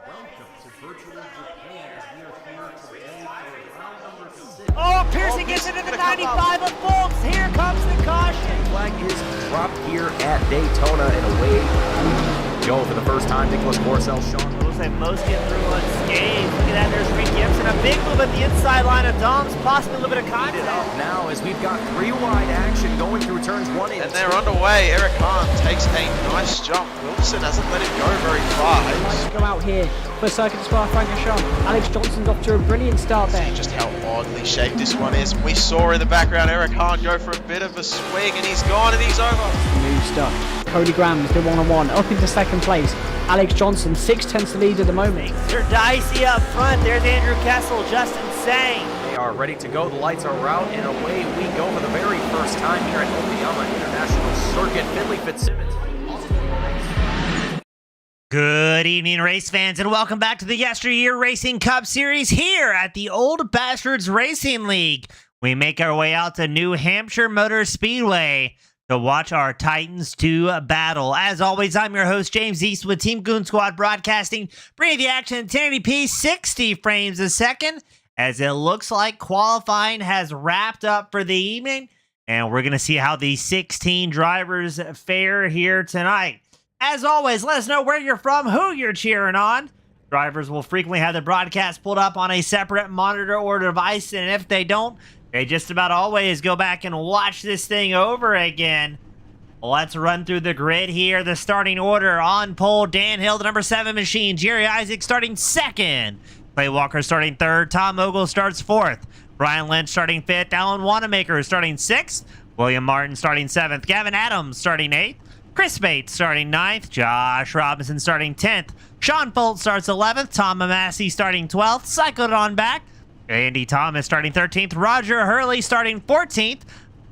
Welcome to virtual Japan as we are here today for round number 6. Oh, Pearson gets into the 95 of Fultz. Here comes the caution. Flag is dropped here at Daytona and away go for the first time. Nicholas Porcel, Sean. Looks like most get through unscathed. Look at that, there's Reed Gibson. A big move at the inside line of Doms, possibly a little bit of contact. Now as we've got 3 wide action going through turns 1 and 2. And they're underway. Eric Hahn takes a nice jump. Wilson hasn't let him go very far. Nice to go out here for Circuit Spa Francorchamps. Alex Johnson's off to a brilliant start there. Just how oddly shaped this one is. We saw in the background Eric Hahn go for a bit of a swing, and he's gone and he's over. New stuff. Cody Graham's the one-on-one up into second place. Alex Johnson 6/10 lead at the moment. They're dicey up front. There's Andrew Kessel, Justin Sang. They are ready to go. The lights are out and away we go for the very first time here at Okayama International Circuit. Finley Fitzsimmons. Good evening, race fans, and welcome back to the YesterYear Racing Cup Series here at the Old Bastards Racing League. We make our way out to New Hampshire Motor Speedway to watch our Titans 2 battle. As always, I'm your host, James East, with Team Goon Squad Broadcasting, bringing the action at 1080p, 60 frames a second, as it looks like qualifying has wrapped up for the evening, and we're going to see how the 16 drivers fare here tonight. As always, let us know where you're from, who you're cheering on. Drivers will frequently have the broadcast pulled up on a separate monitor or device, and if they don't, they just about always go back and watch this thing over again. Let's run through the grid here. The starting order on pole: Dan Hill, the number 7 machine. Jerry Isaac starting 2nd. Clay Walker starting 3rd. Tom Ogle starts 4th. Brian Lynch starting 5th. Alan Wanamaker starting 6th. William Martin starting 7th. Gavin Adams starting 8th. Chris Bates starting 9th. Josh Robinson starting 10th. Sean Fultz starts 11th. Tom Massey starting 12th. Cycled on back. Andy Thomas starting 13th. Roger Hurley starting 14th.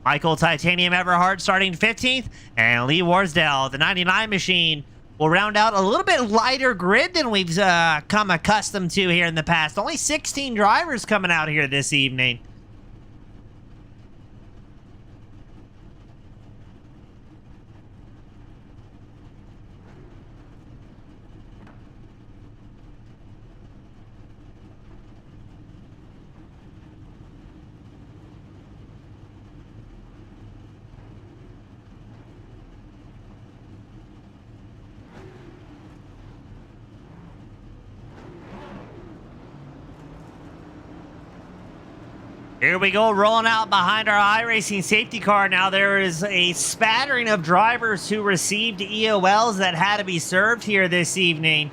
Michael Titanium Everhart starting 15th. And Lee Warsdale, the 99 machine, will round out a little bit lighter grid than we've come accustomed to here in the past. Only 16 drivers coming out here this evening. Here we go, rolling out behind our iRacing safety car. Now there is a spattering of drivers who received EOLs that had to be served here this evening.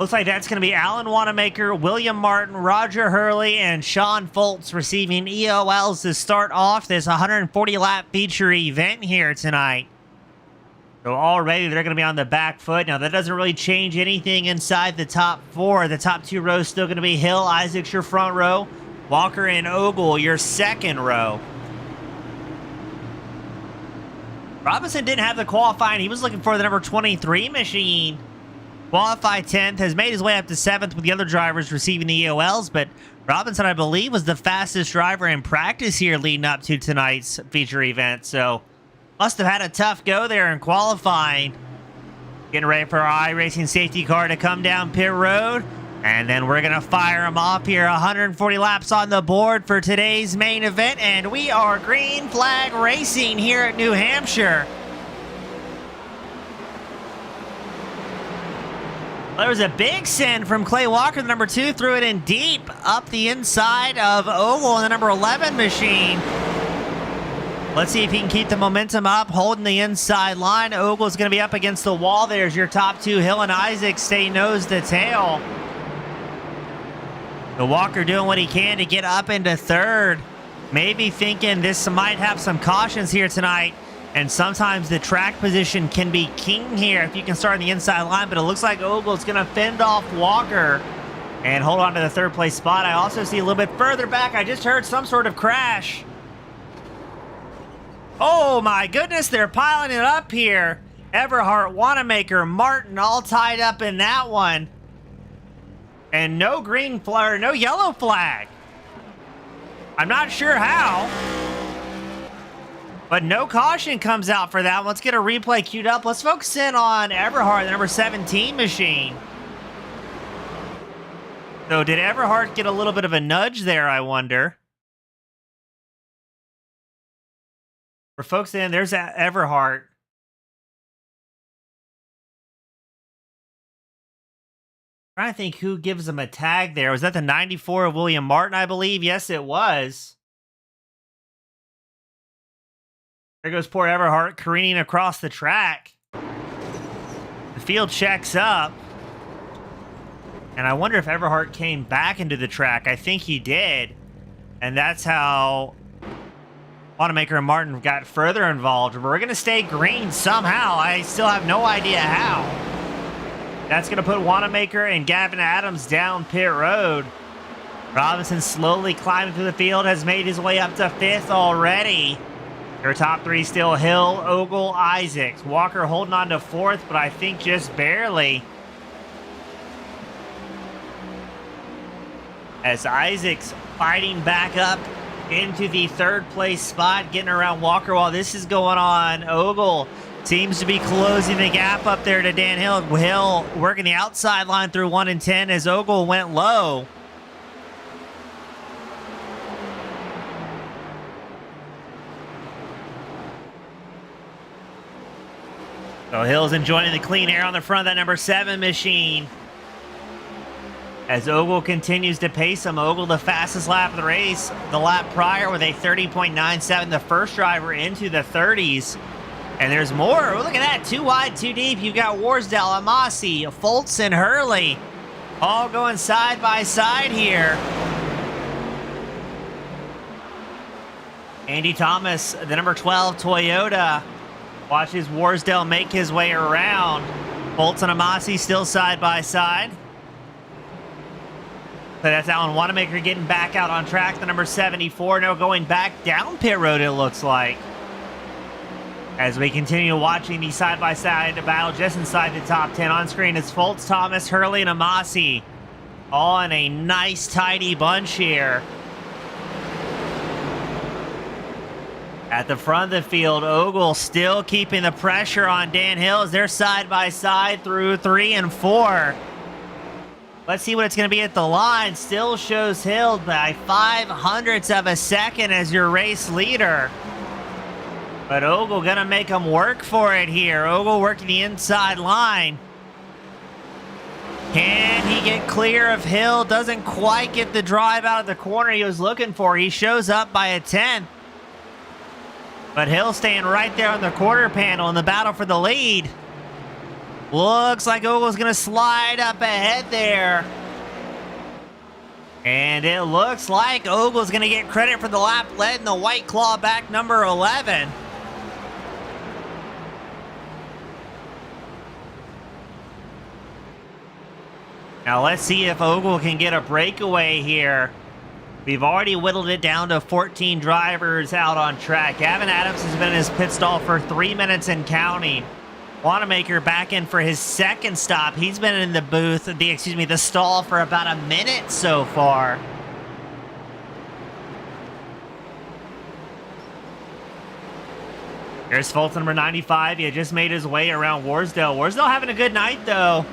Looks like that's going to be Alan Wanamaker, William Martin, Roger Hurley, and Sean Fultz receiving EOLs to start off this 140-lap feature event here tonight. So already they're going to be on the back foot. Now, that doesn't really change anything inside the top 4. The top 2 rows still going to be Hill, Isaacs, your front row. Walker and Ogle, your second row. Robinson didn't have the qualifying. He was looking for the number 23 machine. Qualified 10th, has made his way up to 7th with the other drivers receiving the EOLs, but Robinson, I believe, was the fastest driver in practice here leading up to tonight's feature event, so must have had a tough go there in qualifying. Getting ready for our iRacing safety car to come down pit road. And then we're going to fire them off here. 140 laps on the board for today's main event. And we are green flag racing here at New Hampshire. There was a big send from Clay Walker, the number 2. Threw it in deep up the inside of Ogle in the number 11 machine. Let's see if he can keep the momentum up, holding the inside line. Ogle's going to be up against the wall. There's your top 2. Hill and Isaac stay nose to tail. The Walker doing what he can to get up into 3rd. Maybe thinking this might have some cautions here tonight. And sometimes the track position can be king here if you can start on the inside line. But it looks like Ogle's going to fend off Walker and hold on to the 3rd place spot. I also see a little bit further back. I just heard some sort of crash. Oh my goodness, they're piling it up here. Everhart, Wanamaker, Martin all tied up in that one. And no green flag, no yellow flag. I'm not sure how. But no caution comes out for that. Let's get a replay queued up. Let's focus in on Everhart, the number 17 machine. So did Everhart get a little bit of a nudge there, I wonder? We're focusing in. There's Everhart. Trying to think who gives him a tag there. Was that the 94 of William Martin, I believe? Yes, it was. There goes poor Everhart careening across the track. The field checks up. And I wonder if Everhart came back into the track. I think he did. And that's how Wanamaker and Martin got further involved. We're going to stay green somehow. I still have no idea how. That's going to put Wanamaker and Gavin Adams down pit road. Robinson slowly climbing through the field, has made his way up to 5th already. Their top 3 still Hill, Ogle, Isaacs. Walker holding on to 4th, but I think just barely. As Isaacs fighting back up into the 3rd place spot, getting around Walker while this is going on. Ogle seems to be closing the gap up there to Dan Hill. Hill working the outside line through 1 and 10 as Ogle went low. So Hill's enjoying the clean air on the front of that number 7 machine. As Ogle continues to pace him. Ogle the fastest lap of the race. The lap prior with a 30.97. The first driver into the 30s. And there's more. Look at that. 2 wide, 2 deep. You've got Warsdale, Amasi, Foltz, and Hurley. All going side by side here. Andy Thomas, the number 12 Toyota, watches Warsdale make his way around. Foltz and Amasi still side by side. So that's Alan Wanamaker getting back out on track. The number 74 now going back down pit road, it looks like. As we continue watching the side-by-side battle just inside the top 10. On screen is Foltz, Thomas, Hurley, and Amasi. All in a nice, tidy bunch here. At the front of the field, Ogle still keeping the pressure on Dan Hill as they're side-by-side through 3 and 4. Let's see what it's going to be at the line. Still shows Hill by 0.05 of a second as your race leader. But Ogle going to make him work for it here. Ogle working the inside line. Can he get clear of Hill? Doesn't quite get the drive out of the corner he was looking for. He shows up by a 10th. But Hill staying right there on the quarter panel in the battle for the lead. Looks like Ogle's going to slide up ahead there. And it looks like Ogle's going to get credit for the lap led in the White Claw back number 11. Now let's see if Ogle can get a breakaway here. We've already whittled it down to 14 drivers out on track. Gavin Adams has been in his pit stall for 3 minutes and counting. Wanamaker back in for his second stop. He's been in the booth, the stall for about a minute so far. Here's Foltz, number 95. He just made his way around Warsdale. Warsdale having a good night, though.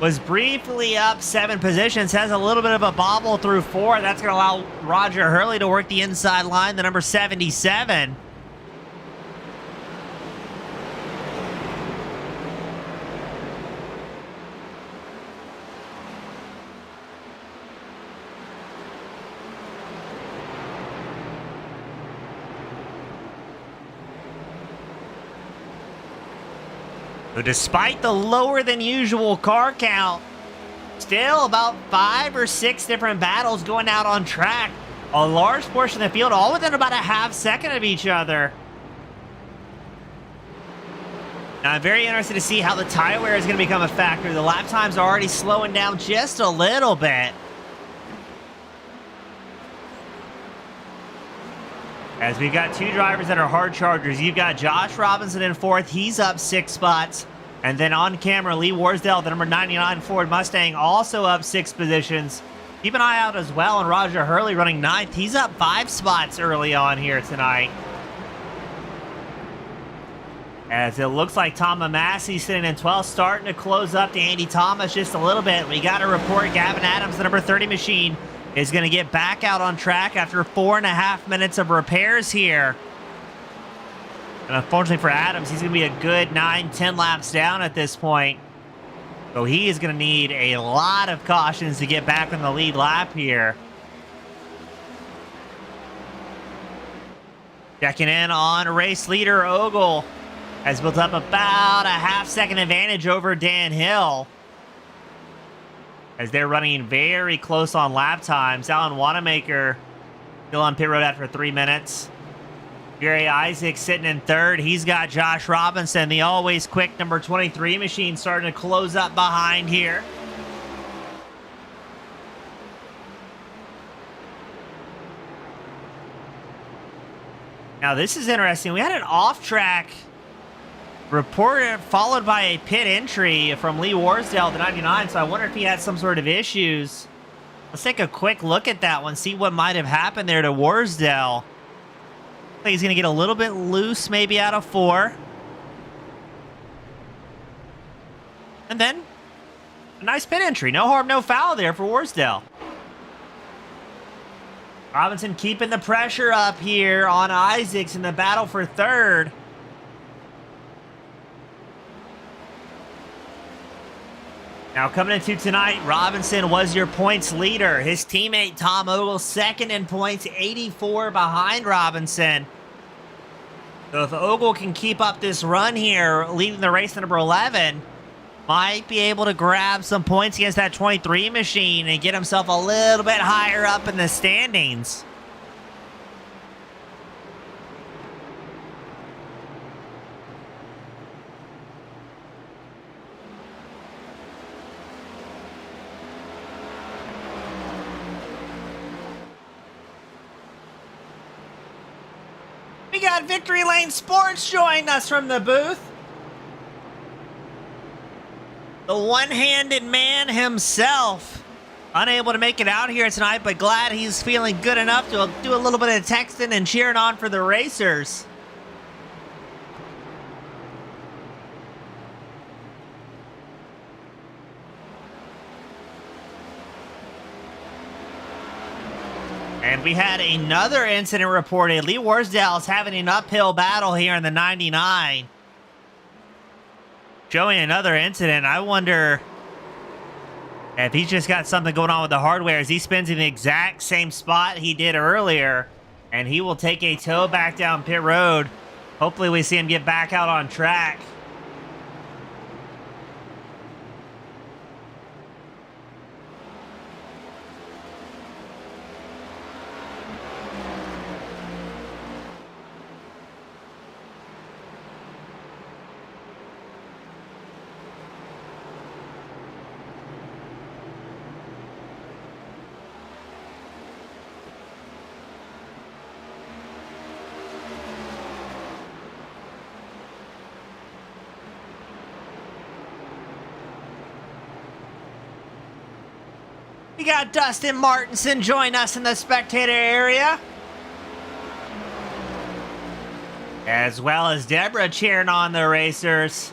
Was briefly up 7 positions. Has a little bit of a bobble through 4. That's going to allow Roger Hurley to work the inside line, the number 77. So despite the lower than usual car count, still about 5 or 6 different battles going out on track. A large portion of the field, all within about a half second of each other. Now I'm very interested to see how the tire wear is going to become a factor. The lap times are already slowing down just a little bit. As we've got 2 drivers that are hard chargers. You've got Josh Robinson in 4th. He's up 6 spots. And then on camera, Lee Warsdale, the number 99 Ford Mustang, also up 6 positions. Keep an eye out as well on Roger Hurley running 9th. He's up 5 spots early on here tonight. As it looks like Tom Massey sitting in 12th, starting to close up to Andy Thomas just a little bit. We got a report Gavin Adams, the number 30 machine, is going to get back out on track after 4.5 minutes of repairs here. And unfortunately for Adams, he's going to be a good 9-10 laps down at this point. So he is going to need a lot of cautions to get back on the lead lap here. Checking in on race leader Ogle. Has built up about a half-second advantage over Dan Hill. As they're running very close on lap times. Alan Wanamaker still on pit road after 3 minutes. Jerry Isaac sitting in third. He's got Josh Robinson, the always quick number 23 machine, starting to close up behind here. Now this is interesting. We had an off-track report followed by a pit entry from Lee Warsdale, the 99, so I wonder if he had some sort of issues. Let's take a quick look at that one, see what might have happened there to Warsdale. I think he's going to get a little bit loose, maybe out of 4. And then a nice pit entry. No harm, no foul there for Warsdale. Robinson keeping the pressure up here on Isaacs in the battle for third. Now coming into tonight, Robinson was your points leader. His teammate Tom Ogle second in points, 84 behind Robinson. So if Ogle can keep up this run here, leading the race to number 11, might be able to grab some points against that 23 machine and get himself a little bit higher up in the standings. We got Victory Lane Sports joining us from the booth. The one-handed man himself. Unable to make it out here tonight, but glad he's feeling good enough to do a little bit of texting and cheering on for the racers. And we had another incident reported. Lee Warsdale is having an uphill battle here in the 99. Showing another incident. I wonder if he's just got something going on with the hardware as he spins in the exact same spot he did earlier. And he will take a tow back down pit road. Hopefully we see him get back out on track. We got Dustin Martinson join us in the spectator area. As well as Deborah cheering on the racers.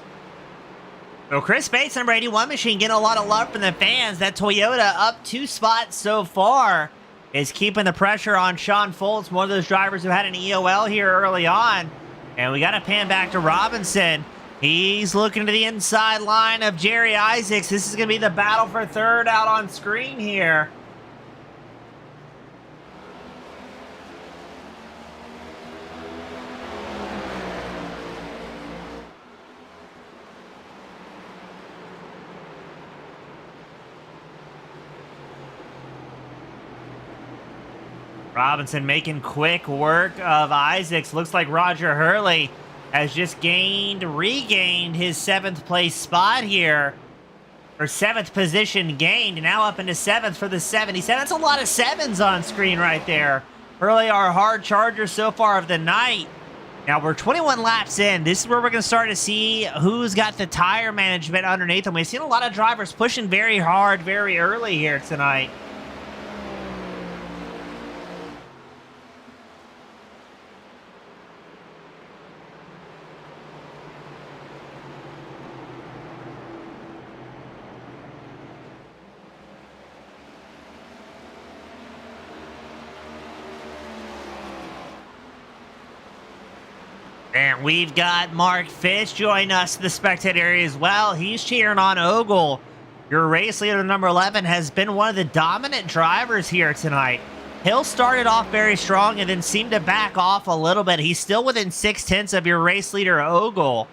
So Chris Bates, number 81 machine, getting a lot of love from the fans. That Toyota up 2 spots so far is keeping the pressure on Sean Foltz, one of those drivers who had an EOL here early on. And we got to pan back to Robinson. He's looking to the inside line of Jerry Isaacs. This is going to be the battle for third out on screen here. Robinson making quick work of Isaacs. Looks like Roger Hurley has just regained his 7th place spot here. Or 7th position gained, now up into 7th for the 77. That's a lot of 7s on screen right there. Hurley, our hard charger so far of the night. Now we're 21 laps in. This is where we're going to start to see who's got the tire management underneath them. We've seen a lot of drivers pushing very hard very early here tonight. And we've got Mark Fitch join us in the spectator area as well. He's cheering on Ogle. Your race leader, number 11, has been one of the dominant drivers here tonight. Hill started off very strong and then seemed to back off a little bit. He's still within 6/10 of your race leader, Ogle.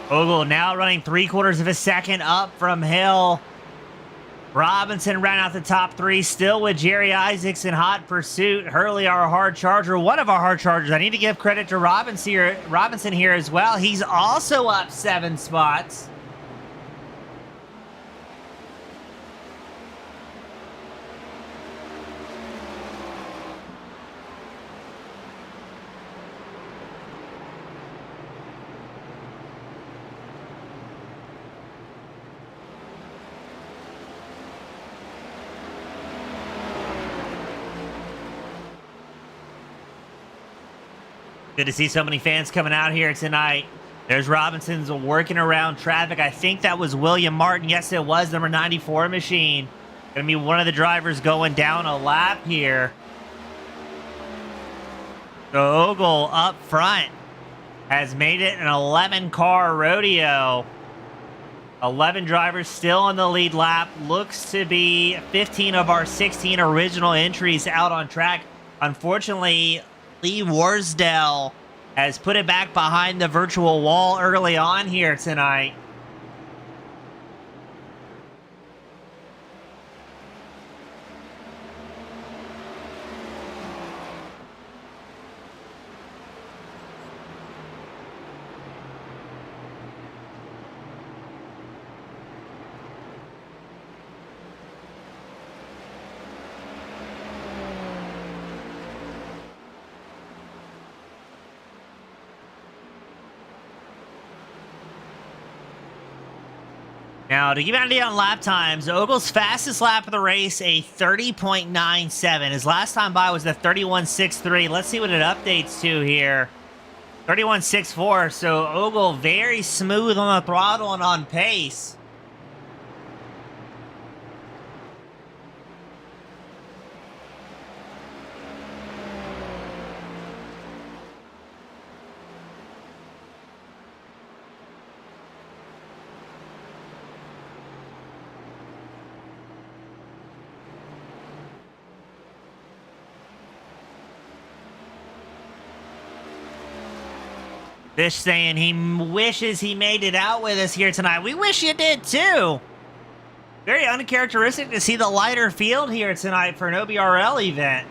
Ogle now running 3/4 of a second up from Hill. Robinson ran out the top 3, still with Jerry Isaacs in hot pursuit. Hurley, our hard charger, one of our hard chargers. I need to give credit to Robinson here as well. He's also up 7 spots. Good to see so many fans coming out here tonight. There's Robinson's working around traffic. I think that was William Martin. Yes, it was, number 94 machine. Gonna be one of the drivers going down a lap here. So Ogle up front has made it an 11-car rodeo. 11 drivers still in the lead lap. Looks to be 15 of our 16 original entries out on track. Unfortunately, Lee Warsdale has put it back behind the virtual wall early on here tonight. Now, to give you an idea on lap times, Ogle's fastest lap of the race, a 30.97. His last time by was the 31.63. Let's see what it updates to here. 31.64. So Ogle very smooth on the throttle and on pace. Fish saying he wishes he made it out with us here tonight. We wish you did too. Very uncharacteristic to see the lighter field here tonight for an OBRL event.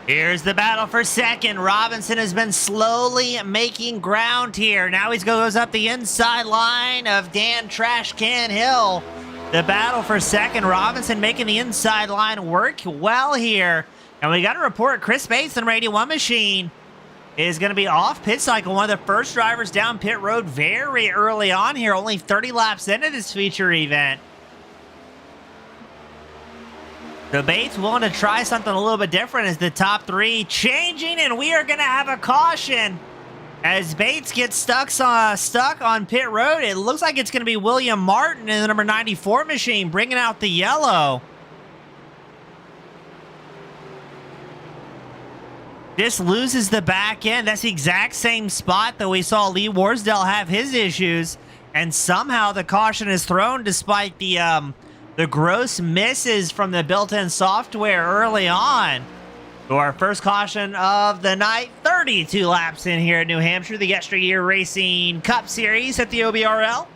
Here's the battle for second. Robinson has been slowly making ground here. Now he goes up the inside line of Dan Trash Can Hill. The battle for second. Robinson making the inside line work well here. And we got to report Chris Bates and Radio 1 Machine is going to be off pit cycle. One of the first drivers down pit road very early on here. Only 30 laps into this feature event. So Bates willing to try something a little bit different as the top 3 changing, and we are going to have a caution as Bates gets stuck on pit road. It looks like it's going to be William Martin in the number 94 machine bringing out the yellow. This loses the back end. That's the exact same spot that we saw Lee Warsdale have his issues. And somehow the caution is thrown despite the gross misses from the built-in software early on. So our first caution of the night, 32 laps in here at New Hampshire, the YesterYear Racing Cup Series at the OBRL.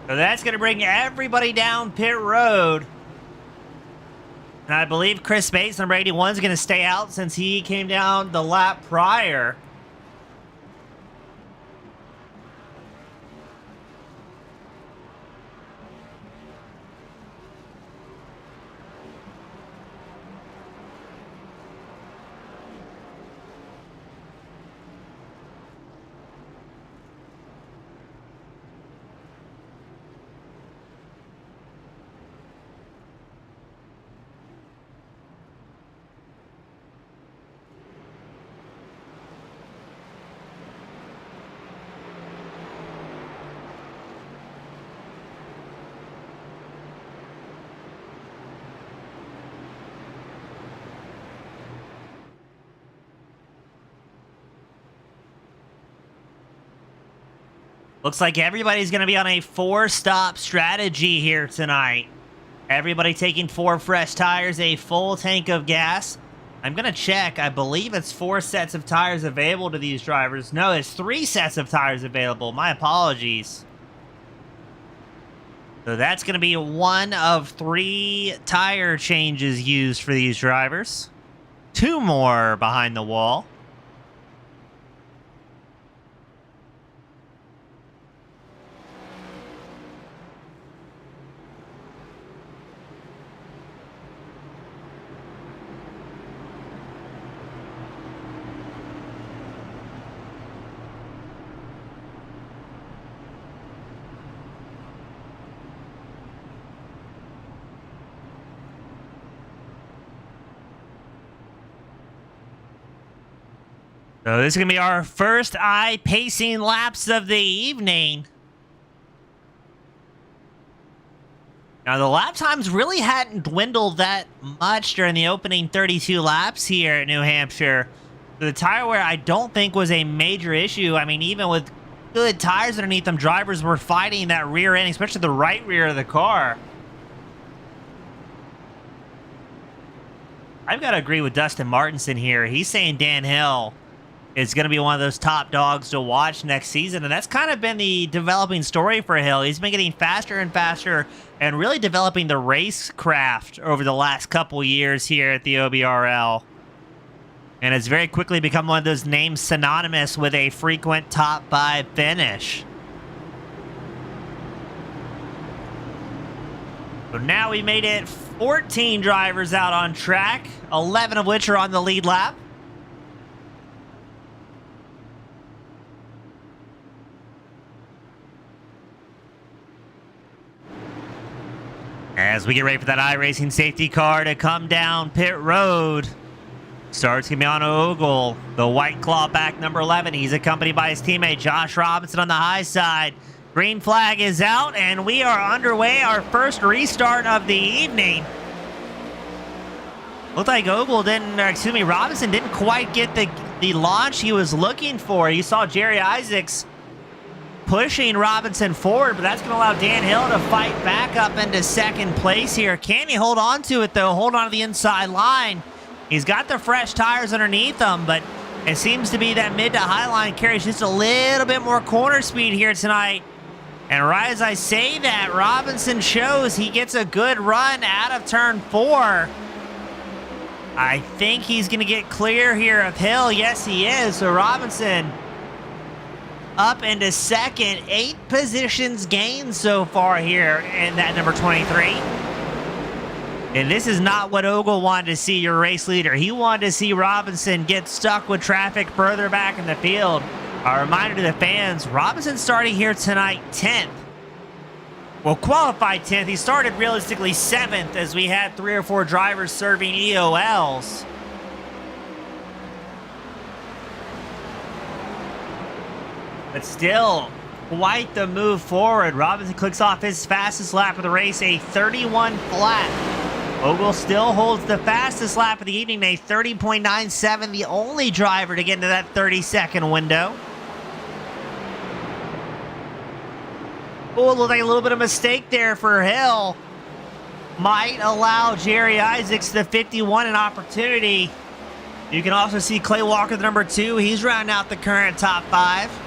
So that's going to bring everybody down pit road. And I believe Chris Bates, number 81, is going to stay out since he came down the lap prior. Looks like everybody's going to be on a 4-stop strategy here tonight. Everybody taking 4 fresh tires, a full tank of gas. I'm going to check. I believe it's 4 sets of tires available to these drivers. No, it's 3 sets of tires available. My apologies. So that's going to be 1 of 3 tire changes used for these drivers. 2 more behind the wall. So this is going to be our first eye-pacing laps of the evening. Now, the lap times really hadn't dwindled that much during the opening 32 laps here at New Hampshire. The tire wear, I don't think, was a major issue. I mean, even with good tires underneath them, drivers were fighting that rear end, especially the right rear of the car. I've got to agree with Dustin Martinson here. He's saying Dan Hill is going to be one of those top dogs to watch next season, and that's kind of been the developing story for Hill. He's been getting faster and faster and really developing the racecraft over the last couple years here at the OBRL. And it's very quickly become one of those names synonymous with a frequent top 5 finish. So now we made it 14 drivers out on track, 11 of which are on the lead lap. As we get ready for that iRacing safety car to come down pit road. Starts going to be on Ogle, the White Claw back, number 11. He's accompanied by his teammate Josh Robinson on the high side. Green flag is out, and we are underway. Our first restart of the evening. Looked like Robinson didn't quite get the launch he was looking for. You saw Jerry Isaacs pushing Robinson forward, but that's going to allow Dan Hill to fight back up into second place here. Can he hold on to it, though? Hold on to the inside line. He's got the fresh tires underneath him, but it seems to be that mid to high line carries just a little bit more corner speed here tonight. And right as I say that, Robinson shows he gets a good run out of turn 4. I think he's going to get clear here of Hill. Yes, he is. So Robinson up into second. 8 positions gained so far here in that number 23. And this is not what Ogle wanted to see, your race leader. He wanted to see Robinson get stuck with traffic further back in the field. A reminder to the fans, Robinson starting here tonight 10th. Well, qualified 10th. He started realistically 7th as we had 3 or 4 drivers serving EOLs. But still, quite the move forward. Robinson clicks off his fastest lap of the race, a 31 flat. Ogle still holds the fastest lap of the evening, a 30.97, the only driver to get into that 30-second window. Oh, it looked like a little bit of a mistake there for Hill. Might allow Jerry Isaacs, the 51, an opportunity. You can also see Clay Walker, the number 2. He's rounding out the current top 5.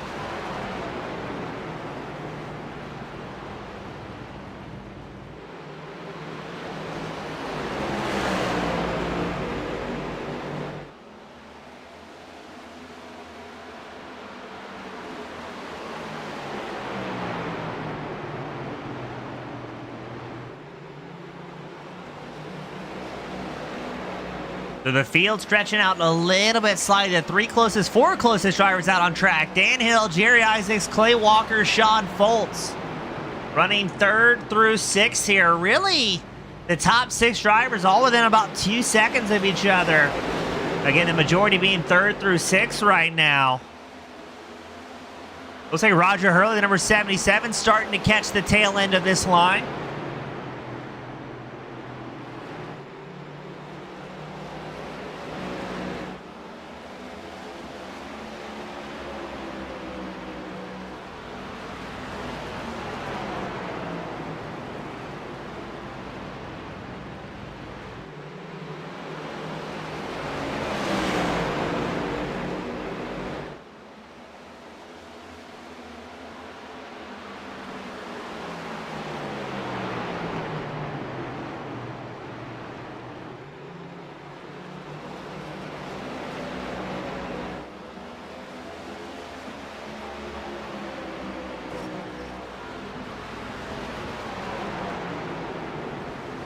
So the field stretching out a little bit slightly. The 4 closest drivers out on track. Dan Hill, Jerry Isaacs, Clay Walker, Sean Foltz. Running 3rd through 6th here. Really, the top 6 drivers all within about 2 seconds of each other. Again, the majority being 3rd through 6th right now. Looks like Roger Hurley, the number 77, starting to catch the tail end of this line.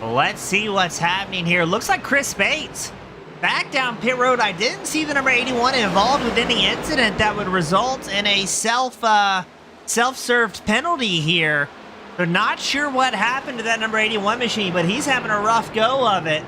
Let's see what's happening here. Looks like Chris Bates back down pit road. I didn't see the number 81 involved with any incident that would result in a self-served penalty here. So not sure what happened to that number 81 machine, but he's having a rough go of it.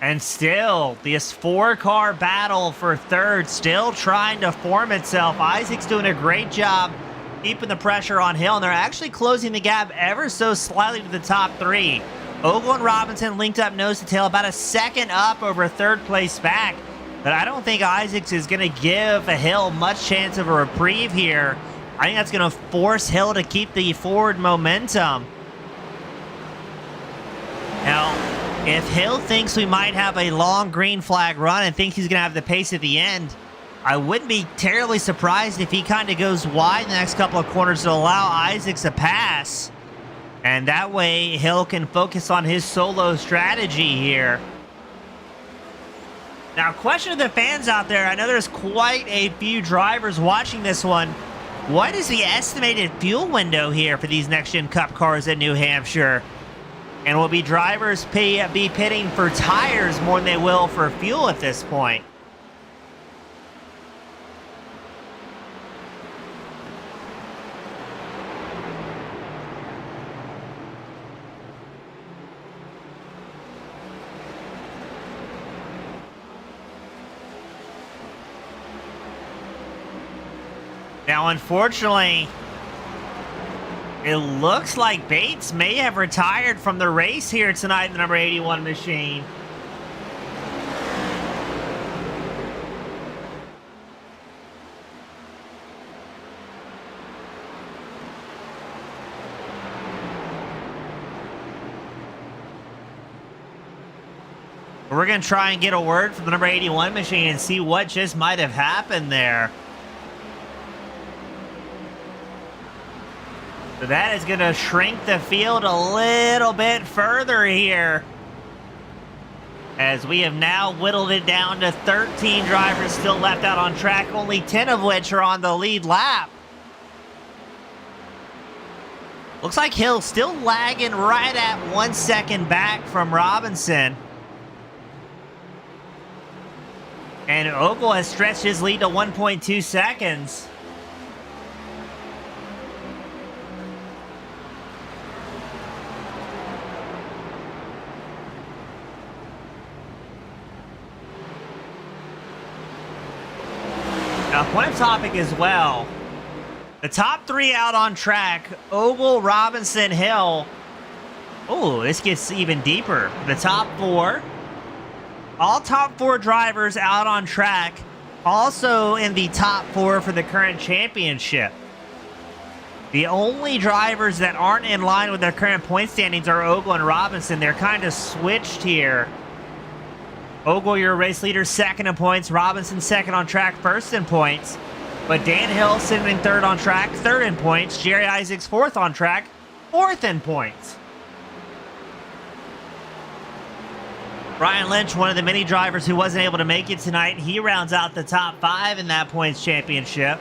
And still, this 4-car battle for 3rd still trying to form itself. Isaac's doing a great job keeping the pressure on Hill, and they're actually closing the gap ever so slightly to the top 3. Ogle and Robinson linked up nose to tail, about a second up over 3rd place back. But I don't think Isaacs is going to give Hill much chance of a reprieve here. I think that's going to force Hill to keep the forward momentum. Now, if Hill thinks we might have a long green flag run and thinks he's going to have the pace at the end, I wouldn't be terribly surprised if he kind of goes wide in the next couple of corners to allow Isaacs a pass. And that way, Hill can focus on his solo strategy here. Now, question to the fans out there. I know there's quite a few drivers watching this one. What is the estimated fuel window here for these next-gen Cup cars at New Hampshire? And will be drivers be pitting for tires more than they will for fuel at this point? Now, unfortunately, it looks like Bates may have retired from the race here tonight in the number 81 machine. We're going to try and get a word from the number 81 machine and see what just might have happened there. So that is going to shrink the field a little bit further here, as we have now whittled it down to 13 drivers still left out on track, only 10 of which are on the lead lap. Looks like Hill's still lagging right at 1 second back from Robinson. And Ogle has stretched his lead to 1.2 seconds. Now, point of topic as well. The top three out on track, Ogle, Robinson, Hill. Oh, this gets even deeper. The top four. All top four drivers out on track. Also in the top four for the current championship. The only drivers that aren't in line with their current point standings are Ogle and Robinson. They're kind of switched here. Ogle, your race leader, second in points. Robinson, second on track, first in points. But Dan Hill sitting in third on track, third in points. Jerry Isaacs, fourth on track, fourth in points. Brian Lynch, one of the many drivers who wasn't able to make it tonight, he rounds out the top five in that points championship.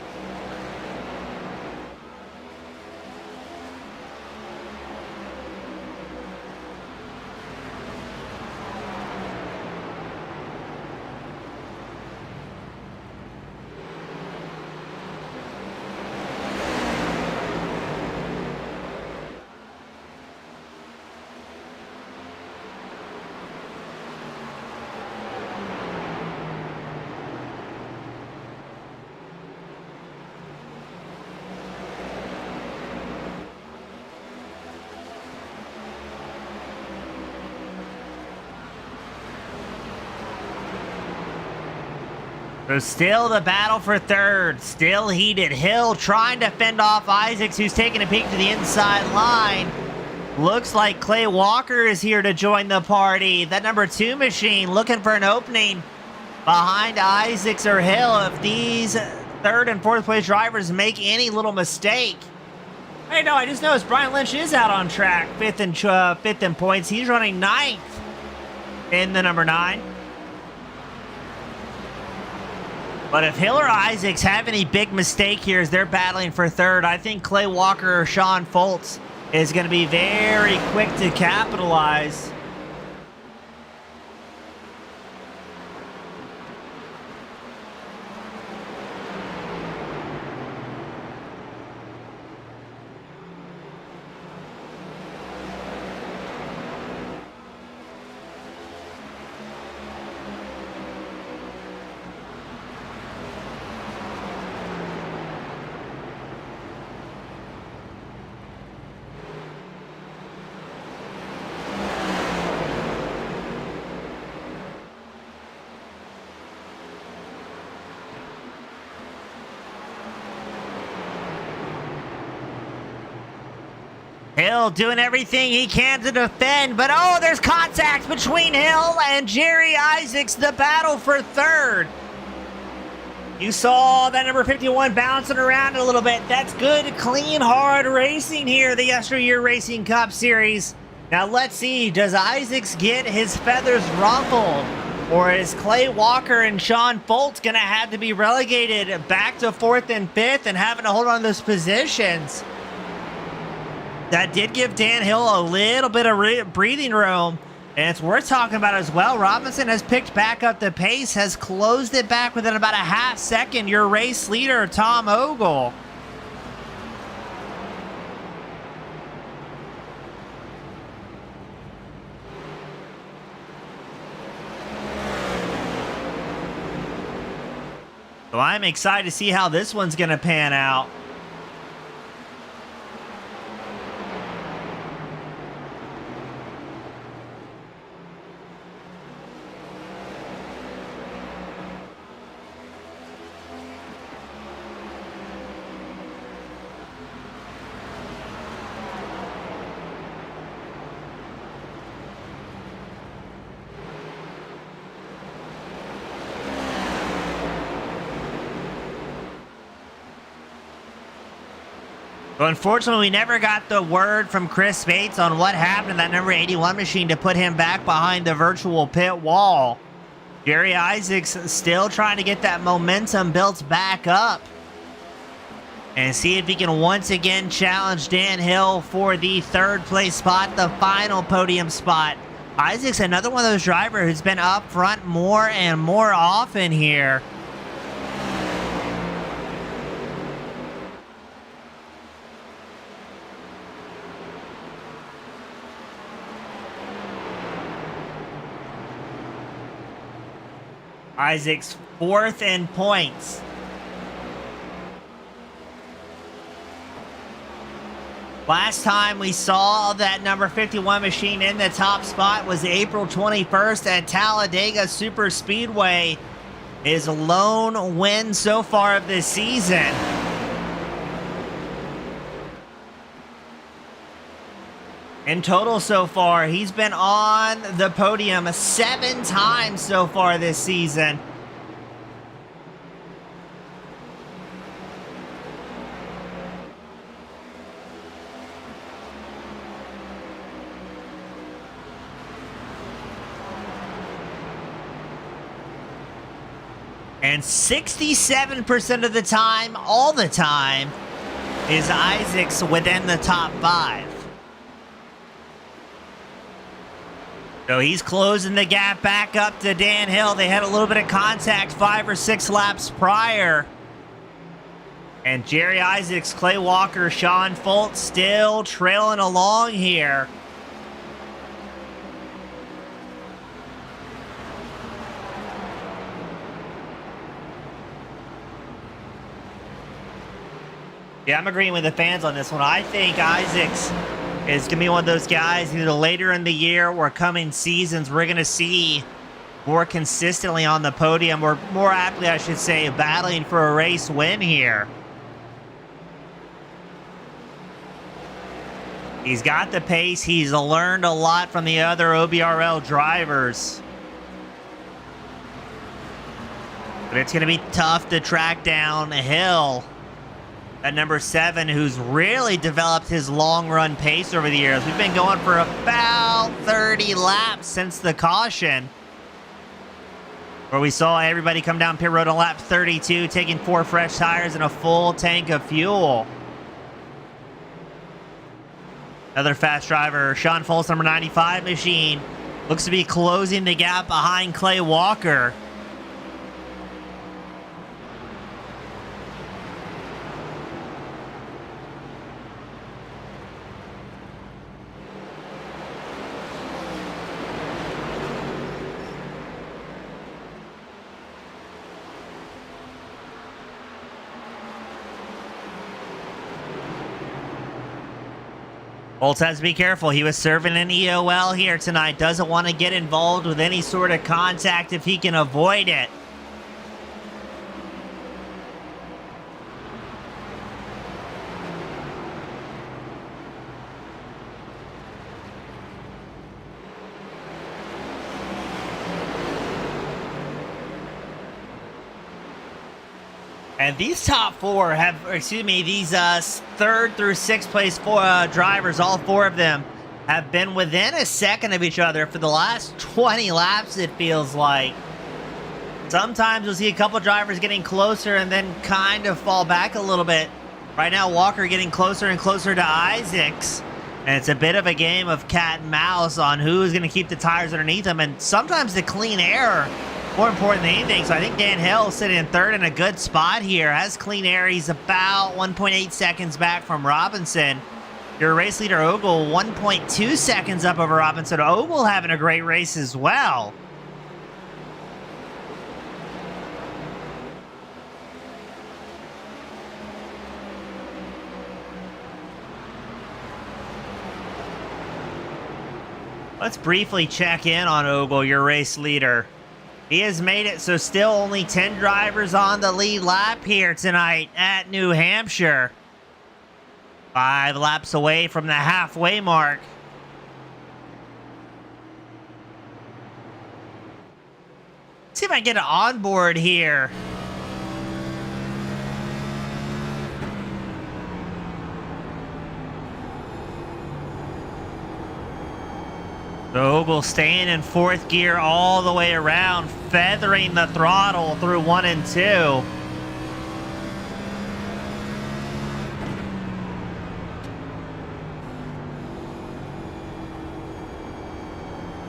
So still the battle for third, still heated. Hill trying to fend off Isaacs, who's taking a peek to the inside line. Looks like Clay Walker is here to join the party. That number 2 machine looking for an opening behind Isaacs or Hill if these third and fourth place drivers make any little mistake. Hey, no, I just noticed Brian Lynch is out on track, fifth in points. He's running 9th in the number 9. But if Hill or Isaacs have any big mistake here as they're battling for third, I think Clay Walker or Sean Foltz is going to be very quick to capitalize. Hill doing everything he can to defend, but oh, there's contact between Hill and Jerry Isaacs, the battle for third. You saw that number 51 bouncing around a little bit. That's good, clean, hard racing here, the YesterYear Racing Cup Series. Now let's see, does Isaacs get his feathers ruffled? Or is Clay Walker and Sean Foltz going to have to be relegated back to 4th and 5th and having to hold on to those positions? That did give Dan Hill a little bit of breathing room, and it's worth talking about as well. Robinson has picked back up the pace, has closed it back within about a half second. Your race leader, Tom Ogle. So I'm excited to see how this one's going to pan out. So unfortunately, we never got the word from Chris Bates on what happened to that number 81 machine to put him back behind the virtual pit wall. Jerry Isaacs still trying to get that momentum built back up and see if he can once again challenge Dan Hill for the third place spot, the final podium spot. Isaacs, another one of those drivers who's been up front more and more often here. Isaacs fourth in points. Last time we saw that number 51 machine in the top spot was April 21st at Talladega Super Speedway. His lone win so far of this season. In total so far, he's been on the podium 7 times so far this season. And 67% of the time, all the time, is Isaacs within the top 5. So he's closing the gap back up to Dan Hill. They had a little bit of contact 5 or 6 laps prior. And Jerry Isaacs, Clay Walker, Sean Foltz still trailing along here. Yeah, I'm agreeing with the fans on this one. I think Isaacs is going to be one of those guys either later in the year or coming seasons we're going to see more consistently on the podium, or more aptly, I should say, battling for a race win here. He's got the pace. He's learned a lot from the other OBRL drivers. But it's going to be tough to track down Hill at number 7, who's really developed his long-run pace over the years. We've been going for about 30 laps since the caution, where we saw everybody come down pit road on lap 32, taking 4 fresh tires and a full tank of fuel. Another fast driver, Sean Foltz, number 95 machine, looks to be closing the gap behind Clay Walker. Foltz has to be careful. He was serving an EOL here tonight. Doesn't want to get involved with any sort of contact if he can avoid it. And these top 4 have, these 3rd through 6th place drivers, all 4 of them, have been within a second of each other for the last 20 laps, it feels like. Sometimes you'll see a couple drivers getting closer and then kind of fall back a little bit. Right now, Walker getting closer and closer to Isaacs. And it's a bit of a game of cat and mouse on who's going to keep the tires underneath them. And sometimes the clean air, more important than anything. So I think Dan Hill sitting in 3rd in a good spot here. Has clean air. He's about 1.8 seconds back from Robinson. Your race leader, Ogle, 1.2 seconds up over Robinson. Ogle having a great race as well. Let's briefly check in on Ogle, your race leader. He has made it so still only 10 drivers on the lead lap here tonight at New Hampshire. 5 laps away from the halfway mark. Let's see if I can get an onboard here. Ogle staying in fourth gear all the way around, feathering the throttle through 1 and 2.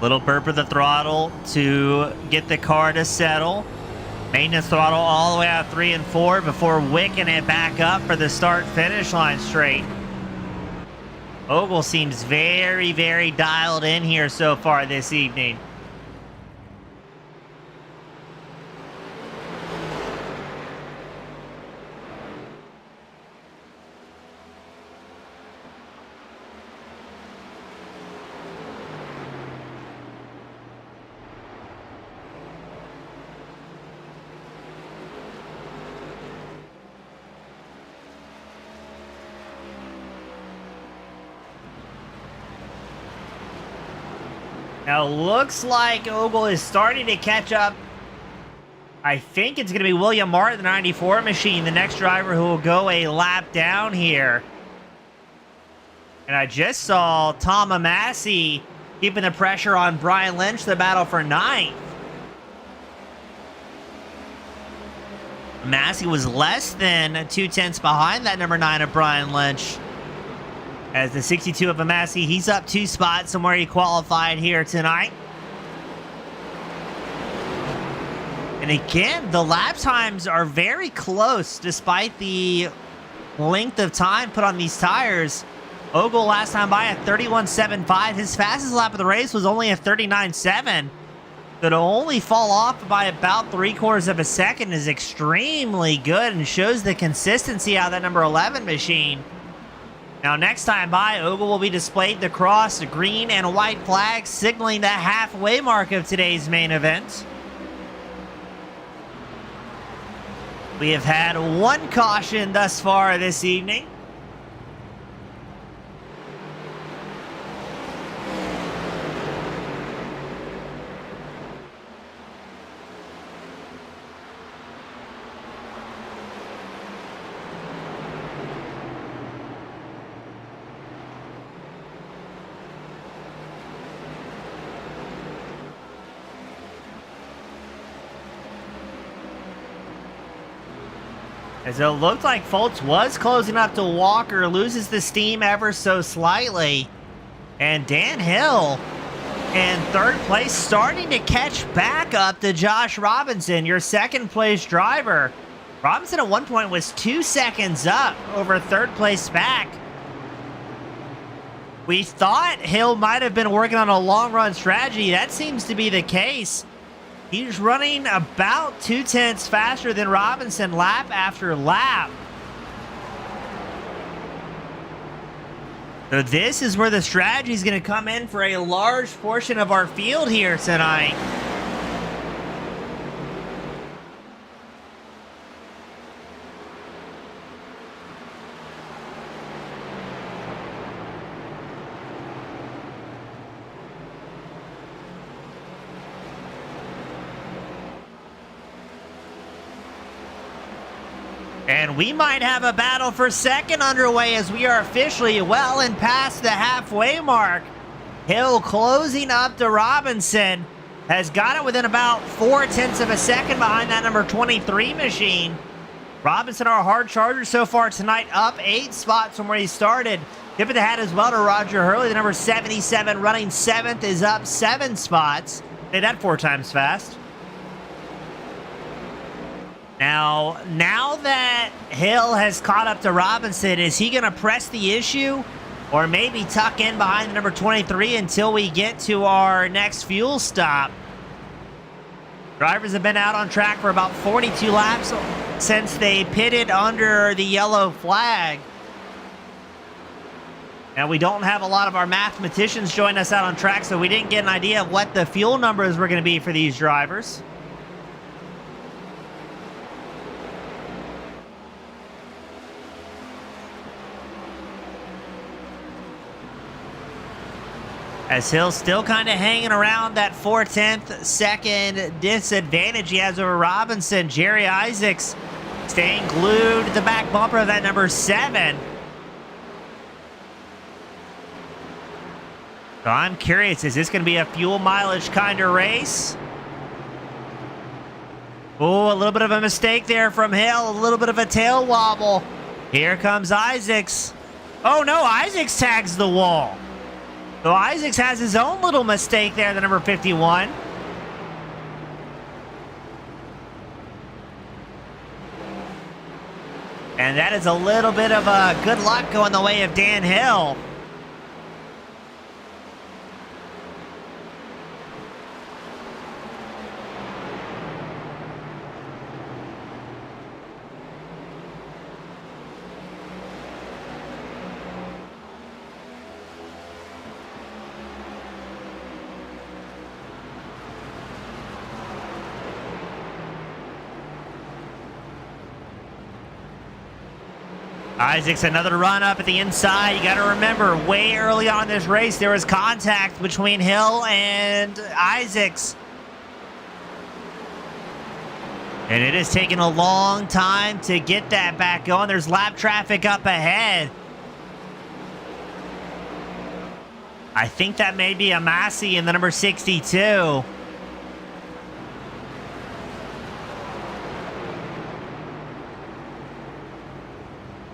Little burp of the throttle to get the car to settle. Maintenance throttle all the way out 3 and 4 before wicking it back up for the start-finish line straight. Ogle seems very, very dialed in here so far this evening. Now, looks like Ogle is starting to catch up. I think it's going to be William Martin, the 94 machine, the next driver who will go a lap down here. And I just saw Tom Massey keeping the pressure on Brian Lynch, the battle for 9th. Massey was less than 2/10 behind that number 9 of Brian Lynch. As the 62 of Massey, he's up 2 spots from where he qualified here tonight. And again, the lap times are very close despite the length of time put on these tires. Ogle last time by at 31.75. His fastest lap of the race was only a 39.7. So to only fall off by about 3/4 of a second is extremely good and shows the consistency out of that number 11 machine. Now, next time by, Ogle will be displayed the cross, green and white flag, signaling the halfway mark of today's main event. We have had 1 caution thus far this evening. As it looked like Foltz was closing up to Walker, loses the steam ever so slightly. And Dan Hill in 3rd place, starting to catch back up to Josh Robinson, your 2nd place driver. Robinson at one point was 2 seconds up over 3rd place back. We thought Hill might have been working on a long run strategy. That seems to be the case. He's running about 2/10 faster than Robinson lap after lap. So this is where the strategy is going to come in for a large portion of our field here tonight. And we might have a battle for 2nd underway as we are officially well and past the halfway mark. Hill closing up to Robinson. Has got it within about 4/10 of a second behind that number 23 machine. Robinson, our hard charger so far tonight, up 8 spots from where he started. Tip of the hat as well to Roger Hurley, the number 77, running 7th, is up 7 spots. Did that 4 times fast. Now that Hill has caught up to Robinson, is he going to press the issue or maybe tuck in behind the number 23 until we get to our next fuel stop? Drivers have been out on track for about 42 laps since they pitted under the yellow flag. Now, we don't have a lot of our mathematicians join us out on track, so we didn't get an idea of what the fuel numbers were going to be for these drivers. As Hill's still kind of hanging around that 4/10 second disadvantage he has over Robinson. Jerry Isaacs staying glued to the back bumper of that number 7. So I'm curious, is this going to be a fuel mileage kind of race? Oh, a little bit of a mistake there from Hill. A little bit of a tail wobble. Here comes Isaacs. Oh, no, Isaacs tags the wall. So Isaacs has his own little mistake there, the number 51. And that is a little bit of good luck going the way of Dan Hill. Isaacs, another run up at the inside. You got to remember, way early on in this race, there was contact between Hill and Isaacs. And it is taking a long time to get that back going. There's lap traffic up ahead. I think that may be a Massey in the number 62.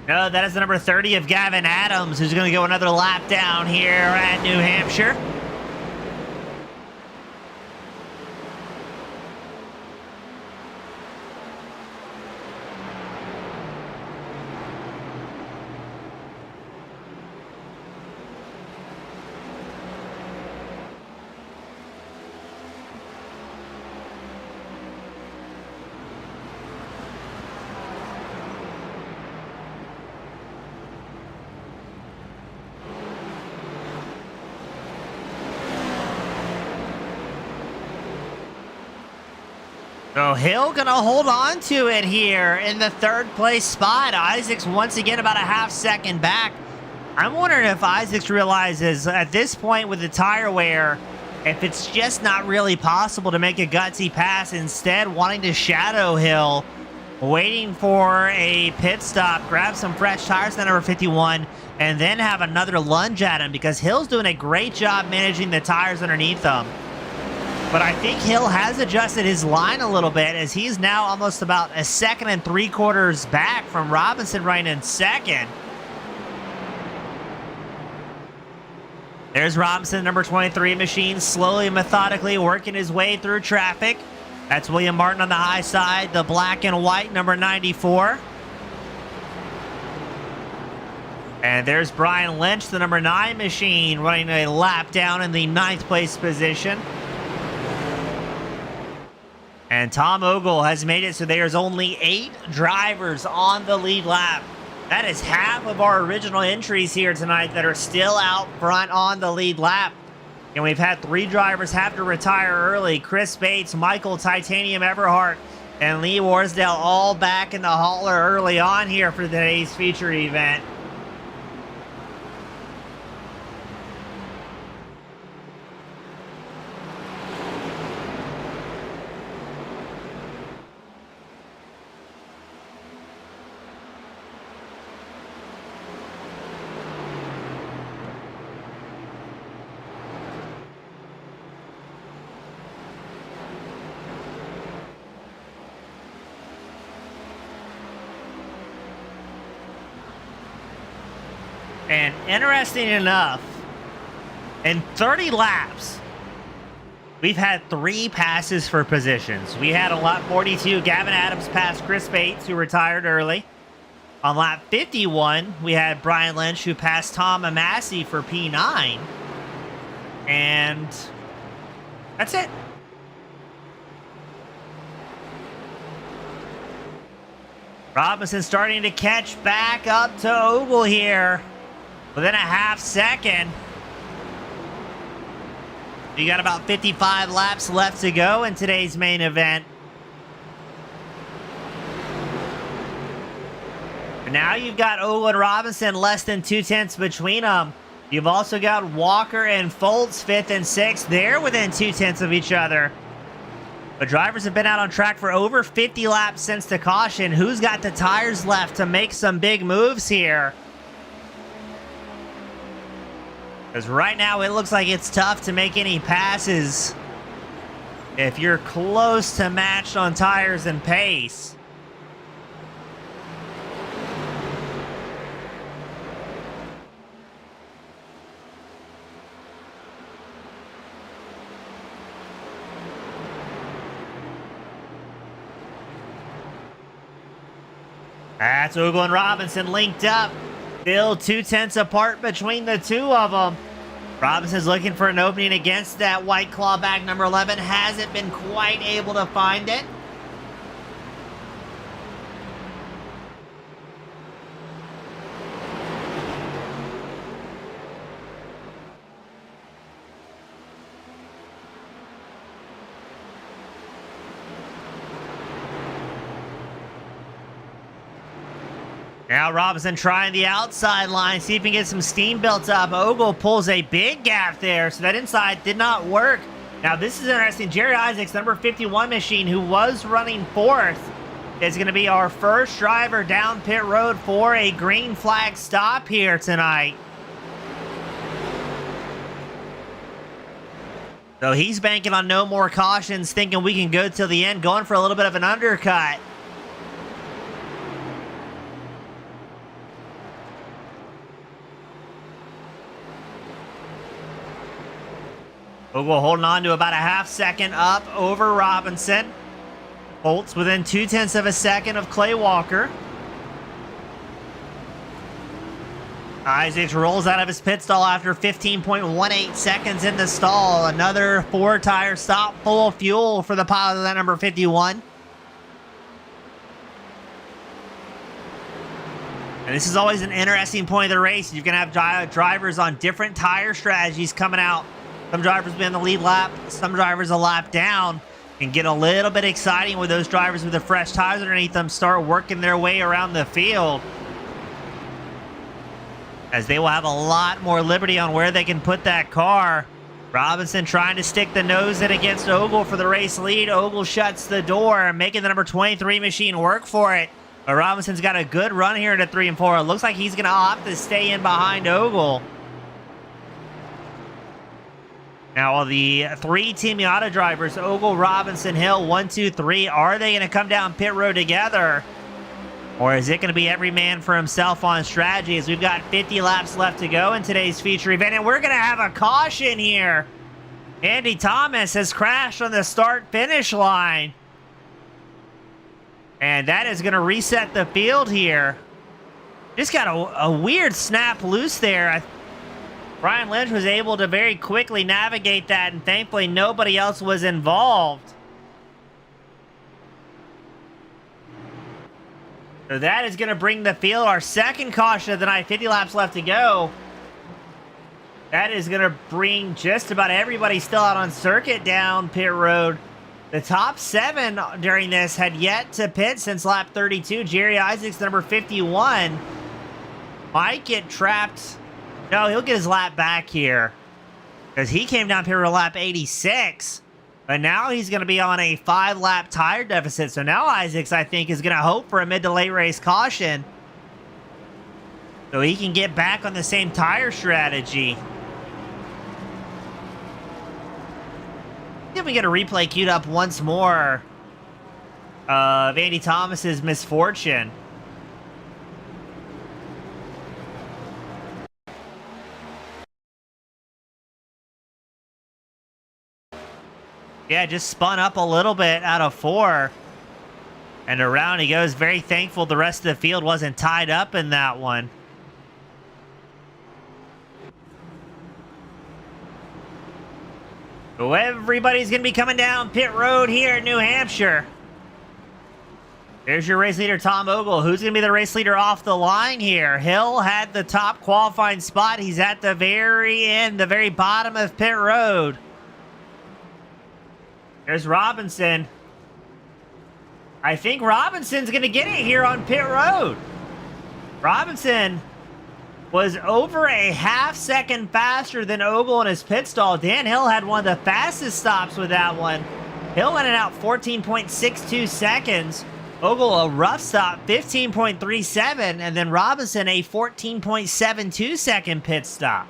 No, that is the number 30 of Gavin Adams, who's going to go another lap down here at New Hampshire. So Hill gonna hold on to it here in the third place spot. Isaacs once again about a half second back. I'm wondering if Isaacs realizes at this point with the tire wear, if it's just not really possible to make a gutsy pass, instead wanting to shadow Hill, waiting for a pit stop, grab some fresh tires at number 51, and then have another lunge at him, because Hill's doing a great job managing the tires underneath them. But I think Hill has adjusted his line a little bit, as he's now almost about a 2 3/4 back from Robinson right in second. There's Robinson, number 23 machine, slowly, methodically working his way through traffic. That's William Martin on the high side, the black and white, number 94. And there's Brian Lynch, the number 9 machine, running a lap down in the 9th place position. And Tom Ogle has made it so there's only 8 drivers on the lead lap. That is half of our original entries here tonight that are still out front on the lead lap. And we've had 3 drivers have to retire early. Chris Bates, Michael Titanium Everhart, and Lee Warsdale all back in the hauler early on here for today's feature event. And interesting enough, in 30 laps, we've had 3 passes for positions. We had on lap 42, Gavin Adams passed Chris Bates, who retired early. On lap 51, we had Brian Lynch, who passed Tom Massey for P9. And that's it. Robinson starting to catch back up to Ogle here. Within a half second. You got about 55 laps left to go in today's main event. And now you've got Ogle and Robinson less than 2/10 between them. You've also got Walker and Foltz 5th and 6th. They're within 2/10 of each other. But drivers have been out on track for over 50 laps since the caution. Who's got the tires left to make some big moves here? Because right now it looks like it's tough to make any passes if you're close to matched on tires and pace. That's Ogle and Robinson linked up. Still 2/10 apart between the two of them. Robinson's looking for an opening against that White Claw back number 11. Hasn't been quite able to find it. Now Robinson trying the outside line, see if he can get some steam built up. Ogle pulls a big gap there, so that inside did not work. Now this is interesting. Jerry Isaacs, number 51 machine, who was running fourth, is going to be our first driver down pit road for a green flag stop here tonight. So he's banking on no more cautions, thinking we can go till the end, going for a little bit of an undercut. Ogle holding on to about a half second up over Robinson. Holtz within 2/10 of a second of Clay Walker. Isaacs rolls out of his pit stall after 15.18 seconds in the stall. Another 4-tire stop full of fuel for the pilot of that number 51. And this is always an interesting point of the race. You're going to have drivers on different tire strategies coming out. Some drivers will be on the lead lap, some drivers a lap down. Can get a little bit exciting with those drivers with the fresh tires underneath them start working their way around the field, as they will have a lot more liberty on where they can put that car. Robinson trying to stick the nose in against Ogle for the race lead. Ogle shuts the door, making the number 23 machine work for it. But Robinson's got a good run here into 3 and 4. It looks like he's going to opt to stay in behind Ogle. Now, the 3 Team Miata drivers, Ogle, Robinson, Hill, 1, 2, 3, are they going to come down pit road together? Or is it going to be every man for himself on strategy, as we've got 50 laps left to go in today's feature event, and we're going to have a caution here. Andy Thomas has crashed on the start-finish line. And that is going to reset the field here. Just got a weird snap loose there. Brian Lynch was able to very quickly navigate that, and thankfully nobody else was involved. So that is going to bring the field our second caution of the night. 50 laps left to go. That is going to bring just about everybody still out on circuit down pit road. The top 7 during this had yet to pit since lap 32. Jerry Isaacs, number 51, might get trapped. No, he'll get his lap back here, because he came down here to lap 86. But now he's going to be on a 5-lap tire deficit. So now Isaacs, I think, is going to hope for a mid to late race caution, so he can get back on the same tire strategy. See if we get a replay queued up once more of Andy Thomas's misfortune. Yeah, just spun up a little bit out of 4. And around he goes. Very thankful the rest of the field wasn't tied up in that one. So everybody's going to be coming down pit road here in New Hampshire. There's your race leader, Tom Ogle. Who's going to be the race leader off the line here? Hill had the top qualifying spot. He's at the very end, the very bottom of pit road. There's Robinson. I think Robinson's going to get it here on pit road. Robinson was over a half second faster than Ogle in his pit stall. Dan Hill had one of the fastest stops with that one. Hill went out 14.62 seconds. Ogle a rough stop, 15.37, and then Robinson a 14.72 second pit stop.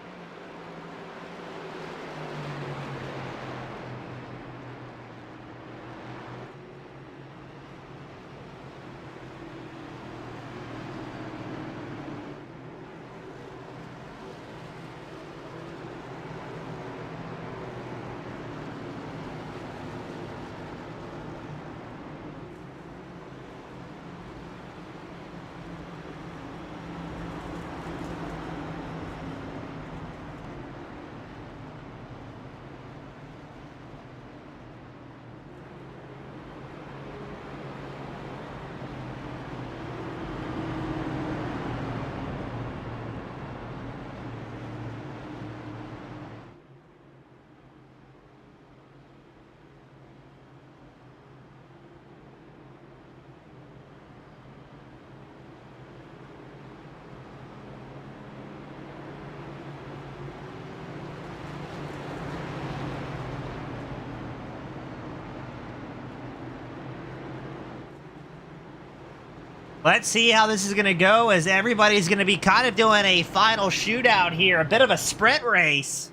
Let's see how this is going to go, as everybody's going to be kind of doing a final shootout here. A bit of a sprint race.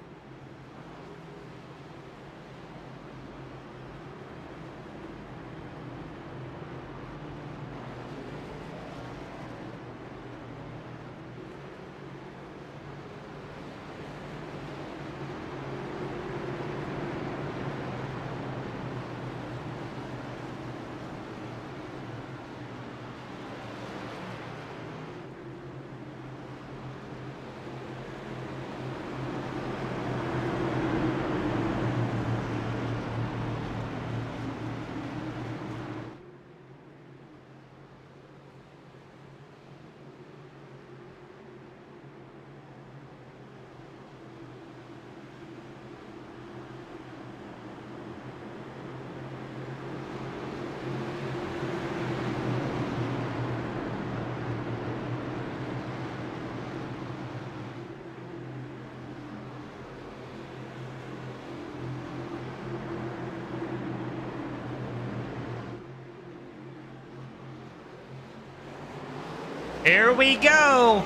Here we go.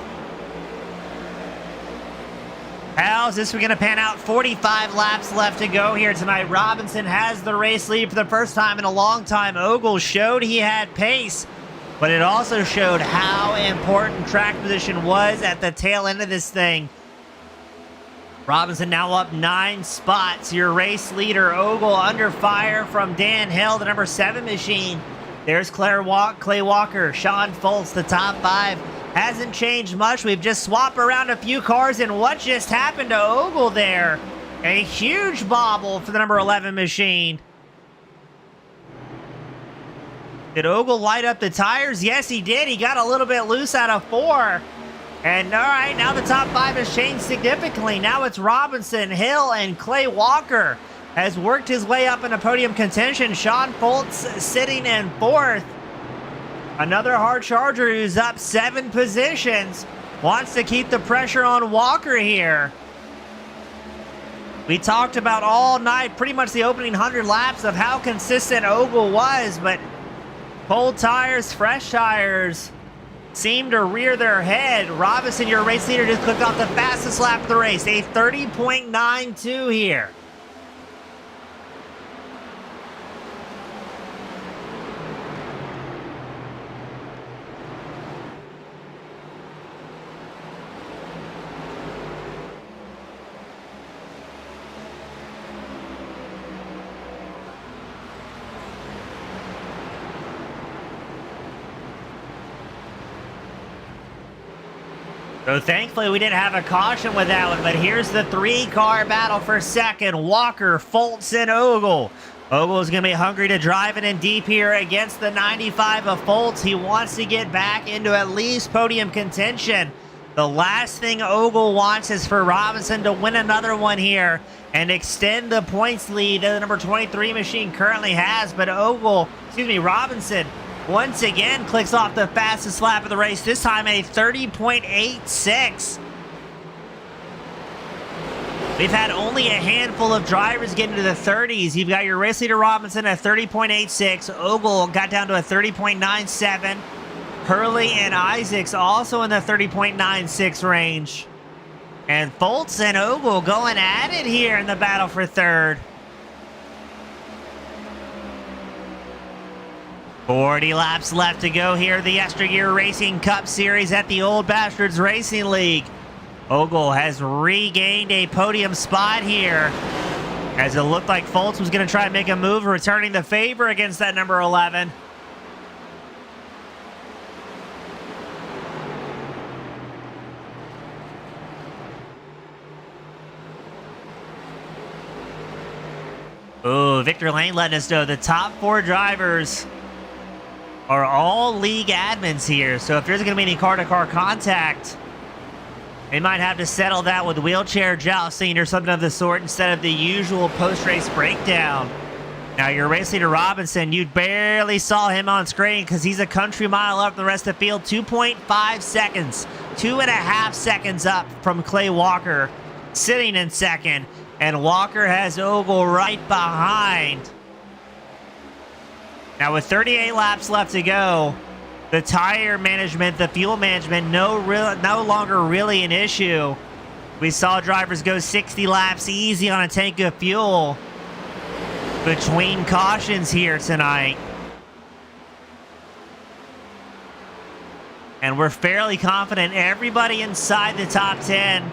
How's this going to pan out? 45 laps left to go here tonight. Robinson has the race lead for the first time in a long time. Ogle showed he had pace, but it also showed how important track position was at the tail end of this thing. Robinson now up 9 spots. Your race leader, Ogle, under fire from Dan Hill, the number 7 machine. There's Clay Walker, Sean Foltz, the top 5. Hasn't changed much. We've just swapped around a few cars, and what just happened to Ogle there? A huge bobble for the number 11 machine. Did Ogle light up the tires? Yes, he did. He got a little bit loose out of 4. And all right, now the top 5 has changed significantly. Now it's Robinson, Hill, and Clay Walker has worked his way up into podium contention. Sean Foltz sitting in 4th. Another hard charger who's up 7 positions. Wants to keep the pressure on Walker here. We talked about all night, pretty much the opening 100 laps, of how consistent Ogle was, but cold tires, fresh tires seem to rear their head. Robinson, your race leader, just clicked off the fastest lap of the race. A 30.92 here. So thankfully we didn't have a caution with that one, but here's the 3-car battle for second. Walker, Foltz, and Ogle. Ogle is going to be hungry to drive it in deep here against the 95 of Foltz. He wants to get back into at least podium contention. The last thing Ogle wants is for Robinson to win another one here and extend the points lead that the number 23 machine currently has. But Robinson once again clicks off the fastest lap of the race, this time a 30.86. We've had only a handful of drivers get into the 30s. You've got your race leader Robinson at 30.86. Ogle got down to a 30.97. Hurley and Isaacs also in the 30.96 range. And Foltz and Ogle going at it here in the battle for third. 40 laps left to go here, the YesterYear Racing Cup Series at the Old Bastards Racing League. Ogle has regained a podium spot here, as it looked like Foltz was going to try and make a move, returning the favor against that number 11. Ooh, Victor Lane letting us know the top 4 drivers are all league admins here. So if there's going to be any car-to-car contact, they might have to settle that with wheelchair jousting or something of the sort instead of the usual post-race breakdown. Now, your race leader Robinson, you barely saw him on screen because he's a country mile up the rest of the field. 2.5 seconds, 2.5 seconds up from Clay Walker, sitting in second. And Walker has Ogle right behind. Now, with 38 laps left to go, the tire management, the fuel management, no longer really an issue. We saw drivers go 60 laps easy on a tank of fuel between cautions here tonight. And we're fairly confident everybody inside the top 10,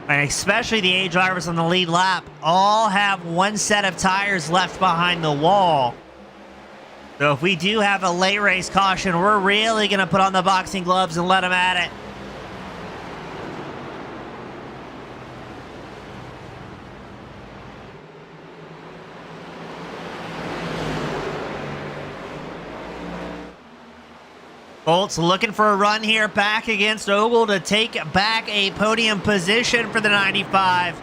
and especially the 8 drivers on the lead lap, all have one set of tires left behind the wall. So if we do have a late race caution, we're really going to put on the boxing gloves and let them at it. Bolt's looking for a run here back against Ogle to take back a podium position for the 95.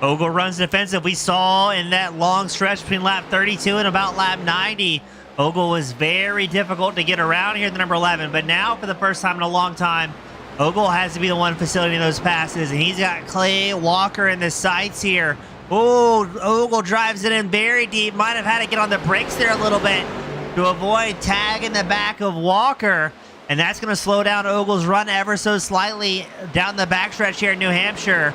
Ogle runs defensive. We saw in that long stretch between lap 32 and about lap 90, Ogle was very difficult to get around here at the number 11. But now, for the first time in a long time, Ogle has to be the one facilitating those passes. And he's got Clay Walker in the sights here. Oh, Ogle drives it in very deep. Might have had to get on the brakes there a little bit to avoid tagging the back of Walker. And that's going to slow down Ogle's run ever so slightly down the backstretch here in New Hampshire.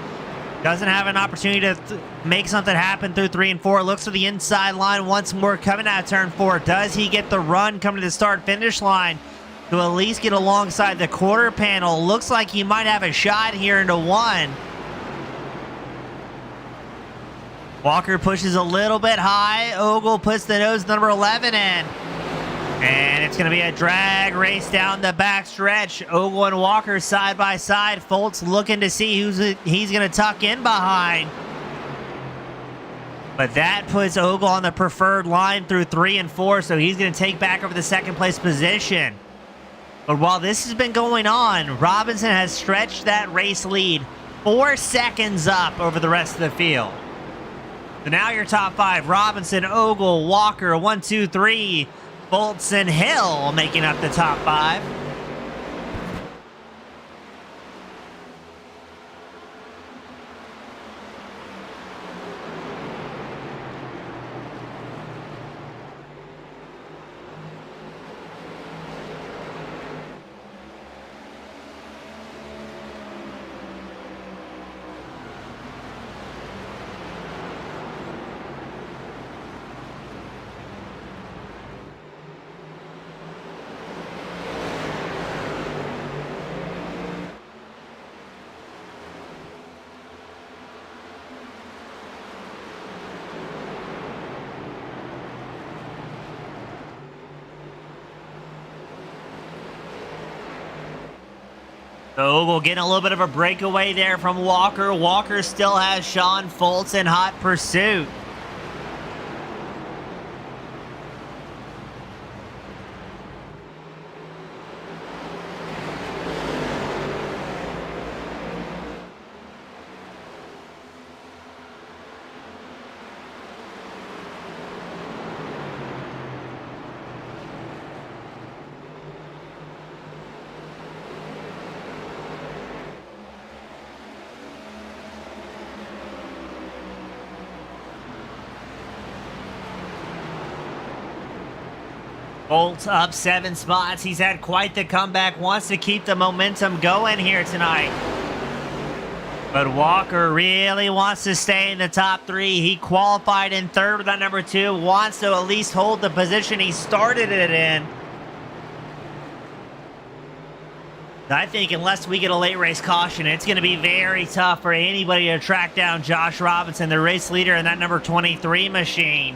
Doesn't have an opportunity to make something happen through 3 and 4. Looks to the inside line once more coming out of turn 4. Does he get the run coming to the start-finish line to at least get alongside the quarter panel? Looks like he might have a shot here into 1. Walker pushes a little bit high. Ogle puts the nose number 11 in. And it's going to be a drag race down the back stretch. Ogle and Walker side by side. Foltz looking to see who's he's going to tuck in behind. But that puts Ogle on the preferred line through 3 and 4, so he's going to take back over the second place position. But while this has been going on, Robinson has stretched that race lead 4 seconds up over the rest of the field. So now your top 5, Robinson, Ogle, Walker, 1, 2, 3. Foltz and Hill making up the top 5. So Ogle getting a little bit of a breakaway there from Walker. Walker still has Sean Foltz in hot pursuit. Bolt up 7 spots. He's had quite the comeback. Wants to keep the momentum going here tonight. But Walker really wants to stay in the top 3. He qualified in 3rd with that number 2. Wants to at least hold the position he started it in. I think unless we get a late race caution, it's going to be very tough for anybody to track down Josh Robinson, the race leader in that number 23 machine.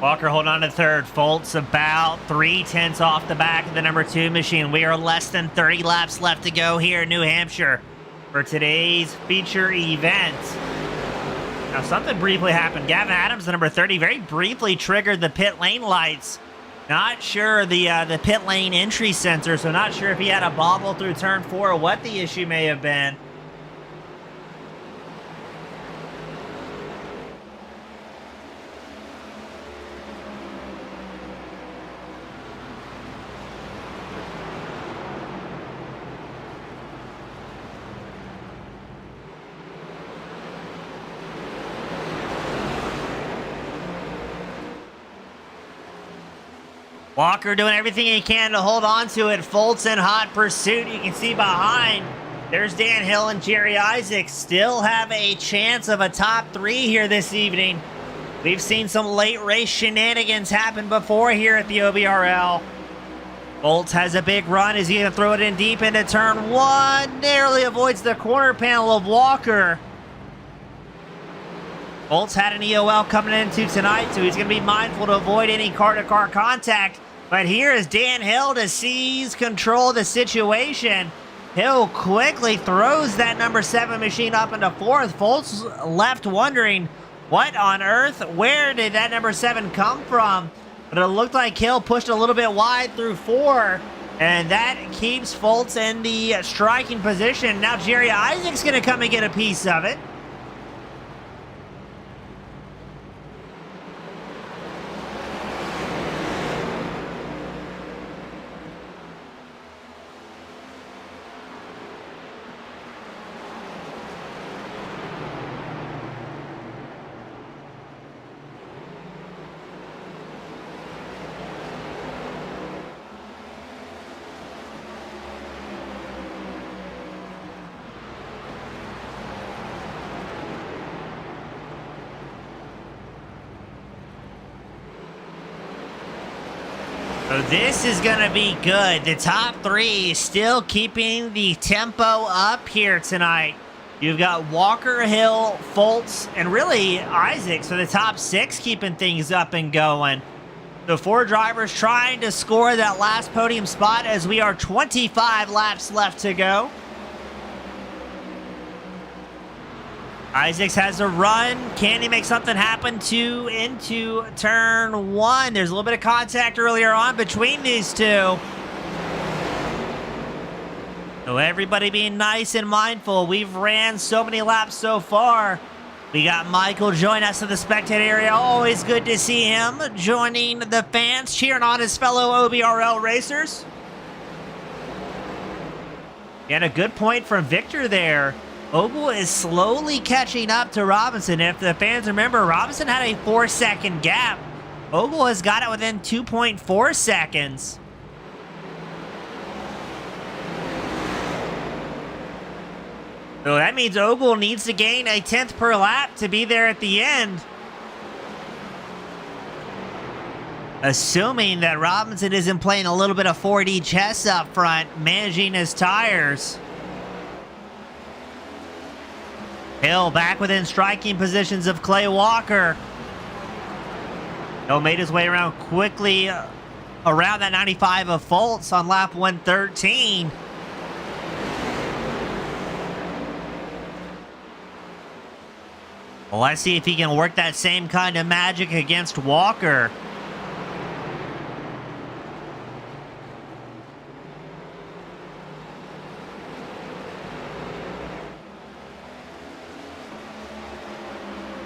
Walker holding on to 3rd. Foltz about 3/10 off the back of the number 2 machine. We are less than 30 laps left to go here in New Hampshire for today's feature event. Now, something briefly happened. Gavin Adams, the number 30, very briefly triggered the pit lane lights Not sure the pit lane entry sensor, so not sure if he had a bobble through turn 4 or what the issue may have been. Walker doing everything he can to hold on to it. Foltz in hot pursuit. You can see behind, there's Dan Hill and Jerry Isaacs. Still have a chance of a top 3 here this evening. We've seen some late race shenanigans happen before here at the OBRL. Foltz has a big run. Is he going to throw it in deep into turn 1? Narrowly avoids the corner panel of Walker. Foltz had an EOL coming into tonight, so he's going to be mindful to avoid any car-to-car contact. But here is Dan Hill to seize control of the situation. Hill quickly throws that number 7 machine up into 4th. Foltz left wondering, what on earth? Where did that number 7 come from? But it looked like Hill pushed a little bit wide through 4. And that keeps Foltz in the striking position. Now Jerry Isaac's going to come and get a piece of it. So this is going to be good. The top 3 still keeping the tempo up here tonight. You've got Walker, Hill, Foltz, and really Isaac. So the top 6 keeping things up and going. The 4 drivers trying to score that last podium spot as we are 25 laps left to go. Isaacs has a run. Can he make something happen into turn 1? There's a little bit of contact earlier on between these two. So everybody being nice and mindful. We've ran so many laps so far. We got Michael join us in the spectator area. Always good to see him joining the fans, cheering on his fellow OBRL racers. And a good point from Victor there. Ogle is slowly catching up to Robinson. If the fans remember, Robinson had a 4-second gap. Ogle has got it within 2.4 seconds. So that means Ogle needs to gain a 10th per lap to be there at the end. Assuming that Robinson isn't playing a little bit of 4D chess up front, managing his tires. Hill back within striking positions of Clay Walker. Hill made his way around quickly around that 95 of Foltz on lap 113. Well, let's see if he can work that same kind of magic against Walker.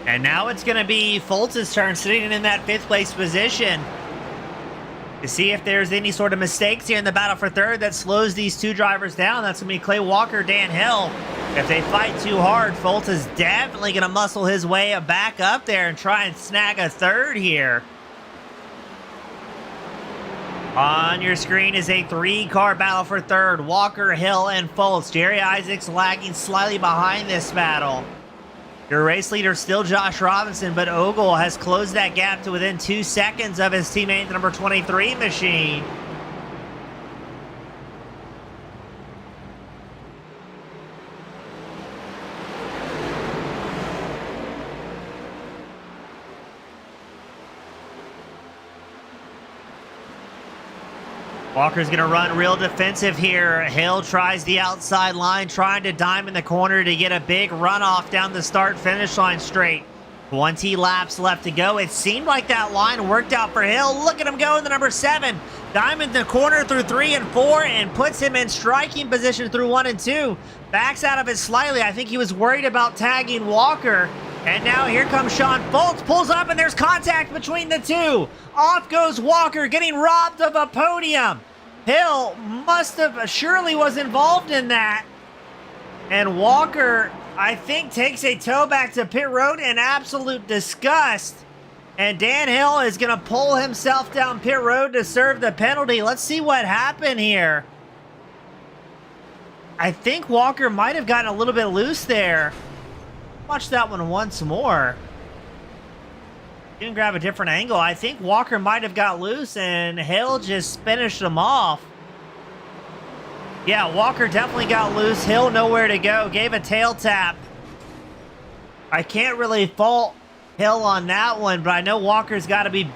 And now it's going to be Foltz's turn, sitting in that 5th place position, to see if there's any sort of mistakes here in the battle for 3rd that slows these 2 drivers down. That's going to be Clay Walker, Dan Hill. If they fight too hard, Foltz is definitely going to muscle his way back up there and try and snag a 3rd here. On your screen is a 3-car battle for 3rd. Walker, Hill, and Foltz. Jerry Isaacs lagging slightly behind this battle. Your race leader still Josh Robinson, but Ogle has closed that gap to within 2 seconds of his teammate, the number 23 machine. Walker's going to run real defensive here. Hill tries the outside line, trying to dime in the corner to get a big runoff down the start-finish line straight. 20 laps left to go. It seemed like that line worked out for Hill. Look at him go in the number 7. Diamond the corner through 3 and 4 and puts him in striking position through 1 and 2. Backs out of it slightly. I think he was worried about tagging Walker. And now here comes Sean Foltz. Pulls up and there's contact between the two. Off goes Walker, getting robbed of a podium. Hill surely was involved in that. And Walker, I think, takes a tow back to pit road in absolute disgust. And Dan Hill is going to pull himself down pit road to serve the penalty. Let's see what happened here. I think Walker might have gotten a little bit loose there. Watch that one once more. Didn't grab a different angle. I think Walker might have got loose and Hill just finished him off. Yeah, Walker definitely got loose. Hill nowhere to go. Gave a tail tap. I can't really fault Hill on that one, but I know Walker's got to be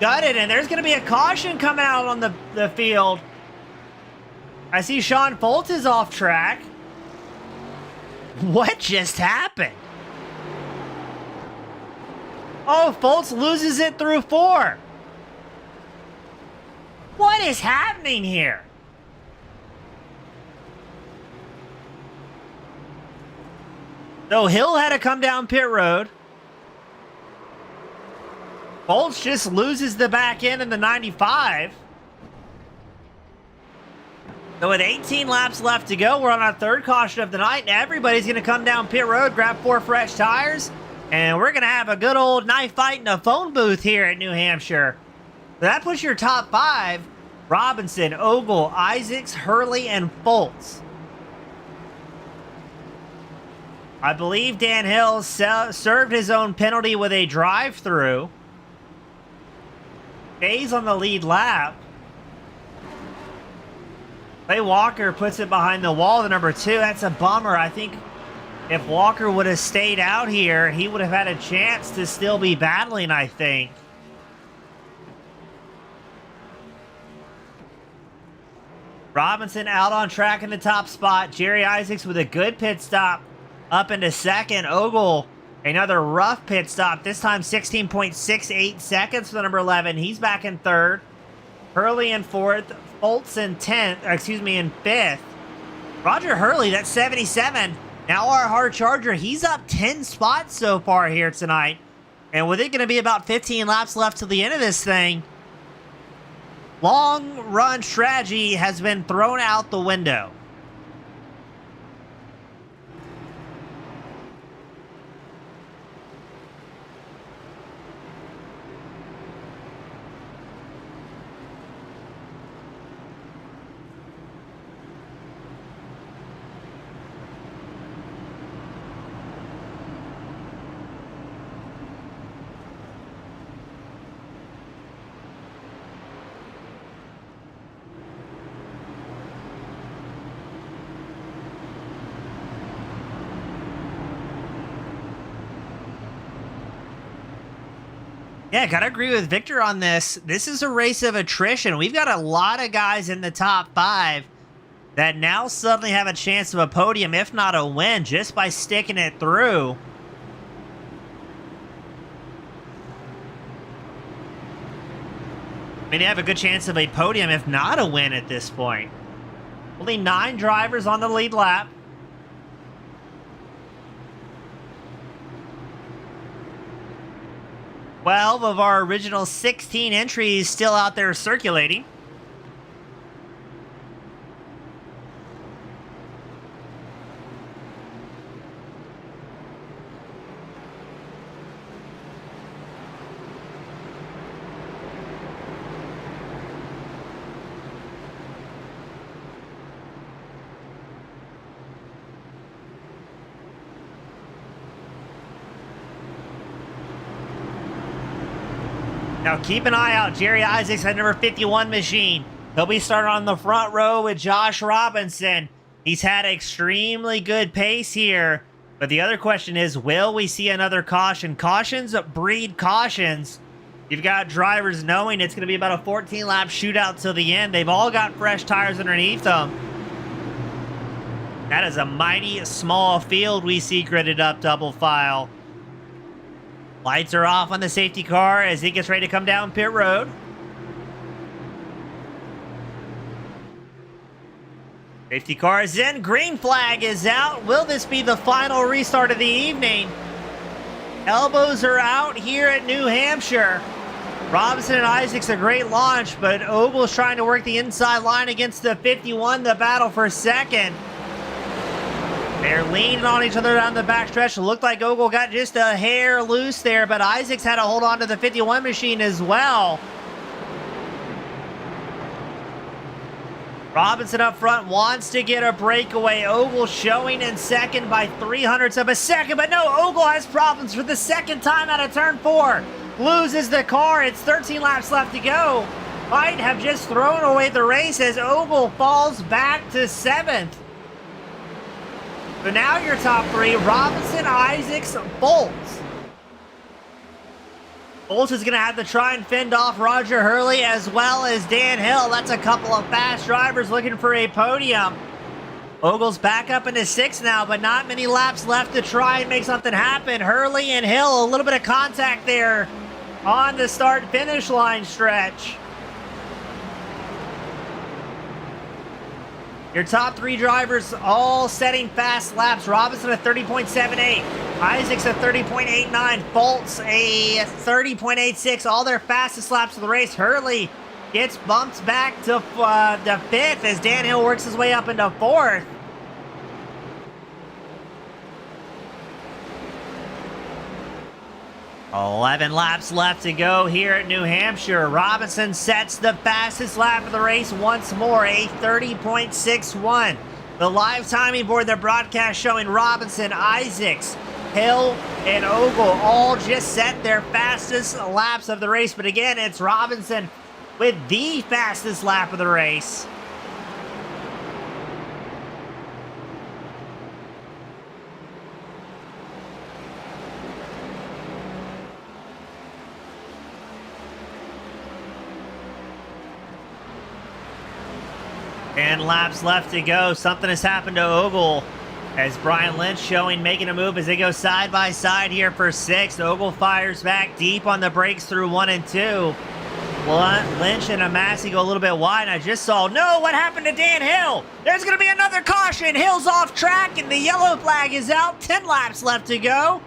gutted, and there's going to be a caution coming out on the field. I see Sean Foltz is off track. What just happened? Oh, Foltz loses it through 4. What is happening here? So Hill had to come down pit road. Foltz just loses the back end in the 95. So with 18 laps left to go, we're on our 3rd caution of the night, and everybody's going to come down pit road, grab 4 fresh tires, and we're going to have a good old knife fight in a phone booth here at New Hampshire. So that puts your top 5, Robinson, Ogle, Isaacs, Hurley, and Foltz. I believe Dan Hill served his own penalty with a drive-through. Stays on the lead lap. Clay Walker puts it behind the wall, the number 2. That's a bummer. I think if Walker would have stayed out here, he would have had a chance to still be battling, I think. Robinson out on track in the top spot. Jerry Isaacs with a good pit stop up into 2nd. Ogle, another rough pit stop. This time 16.68 seconds for the number 11. He's back in 3rd. Hurley in 4th. Foltz in 5th. Roger Hurley, that's 77. Now our hard charger, he's up 10 spots so far here tonight. And with it going to be about 15 laps left to the end of this thing, long run strategy has been thrown out the window. Yeah, gotta agree with Victor on this. This is a race of attrition. We've got a lot of guys in the top 5 that now suddenly have a chance of a podium, if not a win, just by sticking it through. I mean, they have a good chance of a podium, if not a win at this point. Only 9 drivers on the lead lap. Twelve of our original 16 entries still out there circulating. Now keep an eye out. Jerry Isaacs at number 51 machine. He'll be starting on the front row with Josh Robinson. He's had extremely good pace here. But the other question is, will we see another caution? Cautions breed cautions. You've got drivers knowing it's going to be about a 14-lap shootout till the end. They've all got fresh tires underneath them. That is a mighty small field we see gridded up double file. Lights are off on the safety car as he gets ready to come down pit road. Safety car is in. Green flag is out. Will this be the final restart of the evening? Elbows are out here at New Hampshire. Robinson and Isaacs a great launch, but Ogle's trying to work the inside line against the 51, the battle for second. They're leaning on each other down the backstretch. It looked like Ogle got just a hair loose there, but Isaacs had to hold on to the 51 machine as well. Robinson up front wants to get a breakaway. Ogle showing in second by 0.03 of a second, but no, Ogle has problems for the second time out of turn 4. Loses the car. It's 13 laps left to go. Might have just thrown away the race as Ogle falls back to 7th. So now your top 3, Robinson, Isaacs, Bolts. Bolts is going to have to try and fend off Roger Hurley as well as Dan Hill. That's a couple of fast drivers looking for a podium. Ogle's back up into 6th now, but not many laps left to try and make something happen. Hurley and Hill, a little bit of contact there on the start-finish line stretch. Your top 3 drivers all setting fast laps. Robinson a 30.78. Isaacs a 30.89. Bolts a 30.86. All their fastest laps of the race. Hurley gets bumped back to the 5th as Dan Hill works his way up into 4th. 11 laps left to go here at New Hampshire. Robinson sets the fastest lap of the race once more, a 30.61. The live timing board, the broadcast showing Robinson, Isaacs, Hill, and Ogle all just set their fastest laps of the race. But again, it's Robinson with the fastest lap of the race. And laps left to go. Something has happened to Ogle as Brian Lynch showing making a move as they go side by side here for 6th. Ogle fires back deep on the brakes through 1 and 2. Lynch and Amasi go a little bit wide. I just saw, no, what happened to Dan Hill? There's going to be another caution. Hill's off track and the yellow flag is out. 10 laps left to go.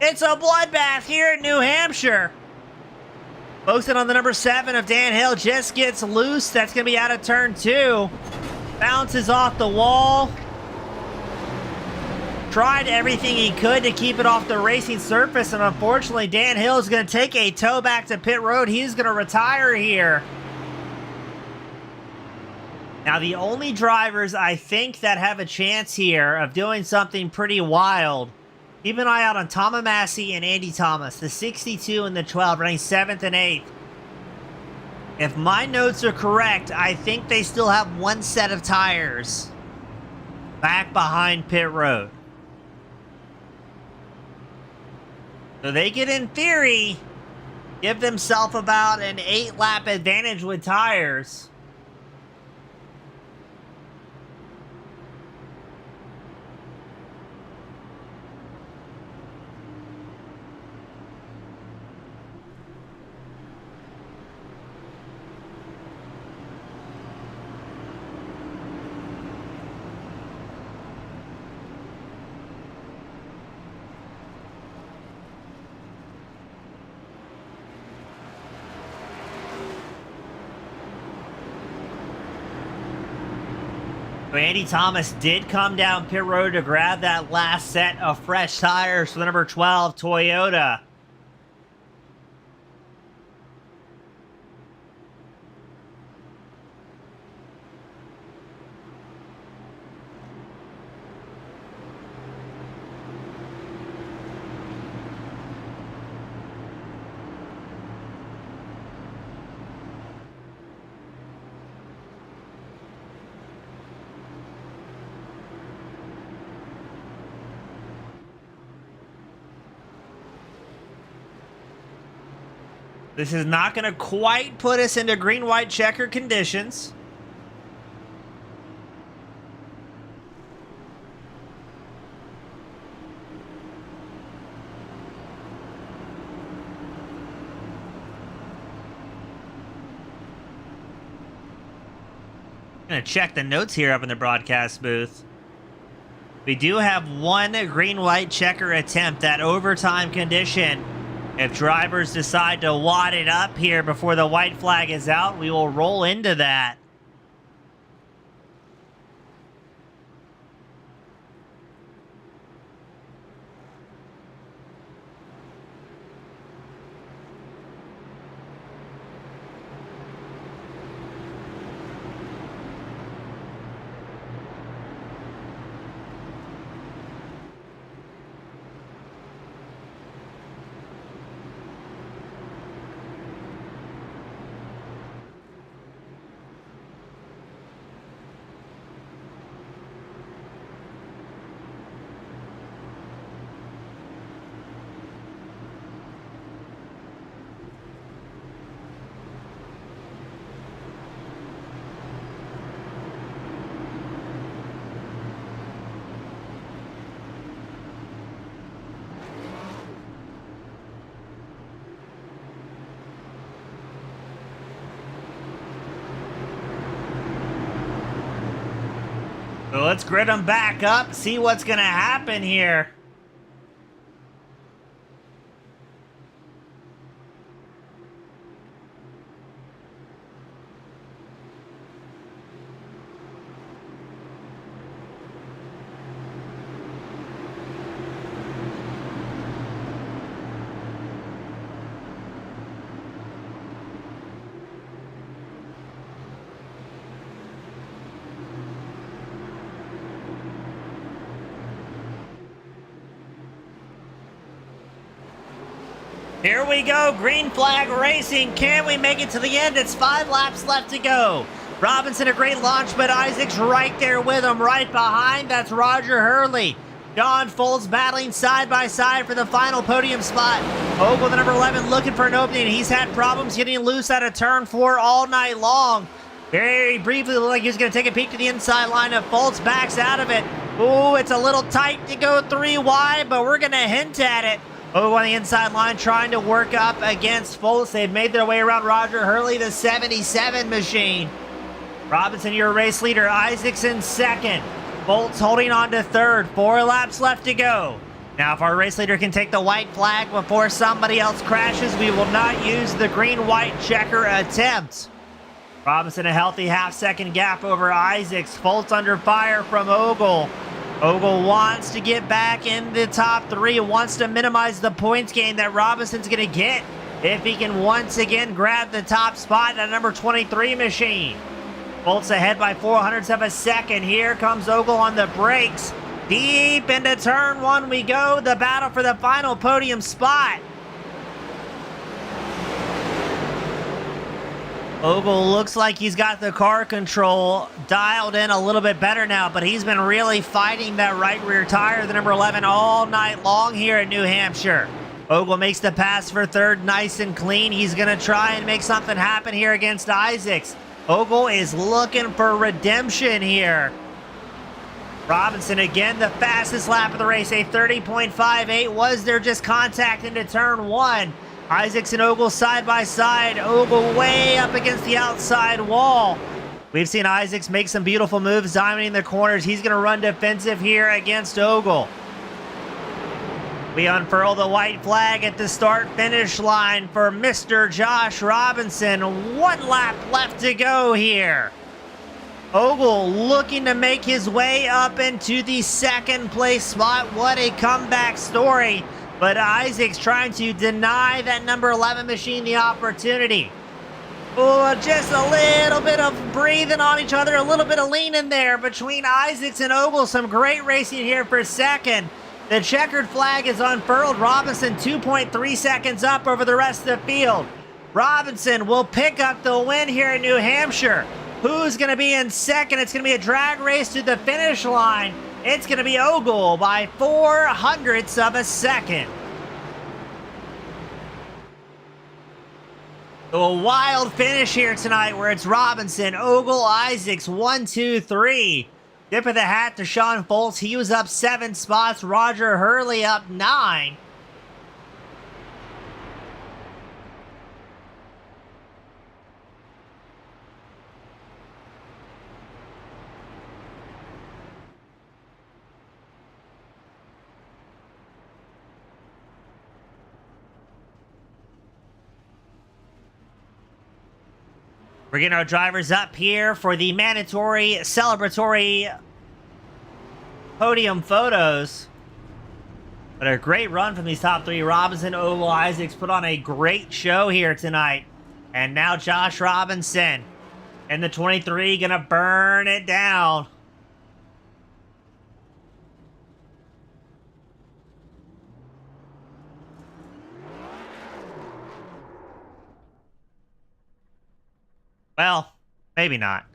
It's a bloodbath here in New Hampshire. Posted on the number 7 of Dan Hill just gets loose. That's going to be out of turn 2. Bounces off the wall. Tried everything he could to keep it off the racing surface, and unfortunately, Dan Hill is going to take a tow back to pit road. He's going to retire here. Now, the only drivers I think that have a chance here of doing something pretty wild, keep an eye out on Tom Amasi and Andy Thomas, the 62 and the 12, running 7th and 8th. If my notes are correct, I think they still have 1 set of tires back behind pit road. So they could, in theory, give themselves about an 8-lap advantage with tires. Andy Thomas did come down pit road to grab that last set of fresh tires for the number 12 Toyota. This is not going to quite put us into green-white checker conditions. Gonna check the notes here up in the broadcast booth. We do have one green-white checker attempt, that overtime condition. If drivers decide to wad it up here before the white flag is out, we will roll into that. So let's grid them back up, see what's going to happen here. Here we go, green flag racing. Can we make it to the end? It's 5 laps left to go. Robinson, a great launch, but Isaac's right there with him. Right behind, that's Roger Hurley. John Foltz battling side by side for the final podium spot. Ogle, the number 11, looking for an opening. He's had problems getting loose out of turn 4 all night long. Very briefly, looked like he was going to take a peek to the inside line. Foltz backs out of it. Ooh, it's a little tight to go 3 wide, but we're going to hint at it. Ogle on the inside line trying to work up against Foltz. They've made their way around Roger Hurley, the 77 machine. Robinson, your race leader. Isaac's in second. Foltz holding on to third. 4 laps left to go. Now, if our race leader can take the white flag before somebody else crashes, we will not use the green-white checker attempt. Robinson, a healthy half-second gap over Isaacs. Foltz under fire from Ogle. Ogle wants to get back in the top 3, wants to minimize the points gain that Robinson's going to get if he can once again grab the top spot at number 23 machine. Foltz ahead by 400ths of a second. Here comes Ogle on the brakes. Deep into turn 1 we go. The battle for the final podium spot. Ogle looks like he's got the car control dialed in a little bit better now, but he's been really fighting that right rear tire, the number 11, all night long here in New Hampshire. Ogle makes the pass for third, nice and clean. He's going to try and make something happen here against Isaacs. Ogle is looking for redemption here. Robinson again, the fastest lap of the race, a 30.58. Was there just contact into turn 1? Isaacs and Ogle side by side. Ogle way up against the outside wall. We've seen Isaacs make some beautiful moves, diamonding the corners. He's going to run defensive here against Ogle. We unfurl the white flag at the start-finish line for Mr. Josh Robinson. 1 lap left to go here. Ogle looking to make his way up into the second place spot. What a comeback story. But Isaac's trying to deny that number 11 machine the opportunity. Oh, just a little bit of breathing on each other, a little bit of lean in there between Isaacs and Ogle. Some great racing here for second. The checkered flag is unfurled. Robinson 2.3 seconds up over the rest of the field. Robinson will pick up the win here in New Hampshire. Who's going to be in second? It's going to be a drag race to the finish line. It's going to be Ogle by 400ths of a second. A wild finish here tonight where it's Robinson, Ogle, Isaacs, 1, 2, 3. Tip of the hat to Sean Foltz. He was up 7 spots. Roger Hurley up 9. We're getting our drivers up here for the mandatory celebratory podium photos. But a great run from these top three. Robinson, Ogle, Isaacs put on a great show here tonight. And now Josh Robinson in the 23 gonna burn it down. Well, maybe not.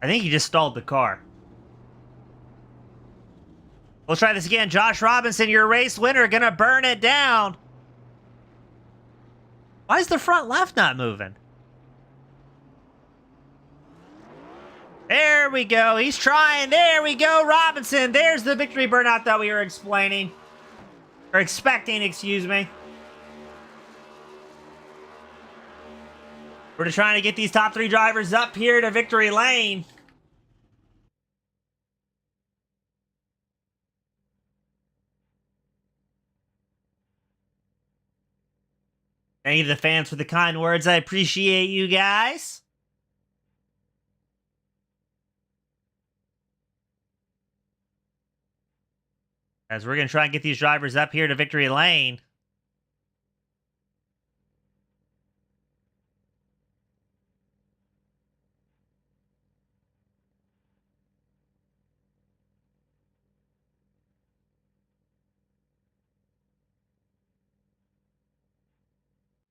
I think he just stalled the car. We'll try this again. Josh Robinson, your race winner, gonna burn it down. Why is the front left not moving? There we go. He's trying. There we go. Robinson. There's the victory burnout that we were explaining. Or expecting, excuse me. We're just trying to get these top three drivers up here to victory lane. Thank you to the fans for the kind words. I appreciate you guys. As we're going to try and get these drivers up here to victory lane.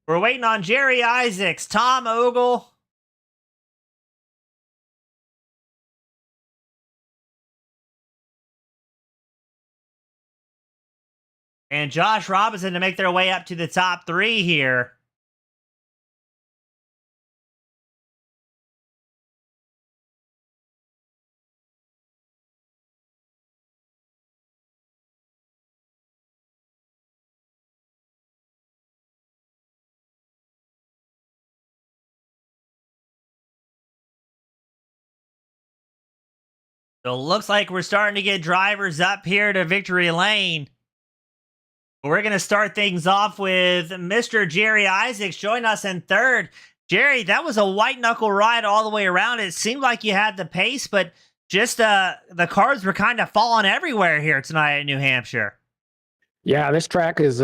We're waiting on Jerry Isaacs, Tom Ogle. And Josh Robinson to make their way up to the top three here. So it looks like we're starting to get drivers up here to victory lane. We're going to start things off with Mr. Jerry Isaacs join us in third. Jerry, that was a white knuckle ride all the way around. It seemed like you had the pace, but just the cars were kind of falling everywhere here tonight in New Hampshire. Yeah, this track is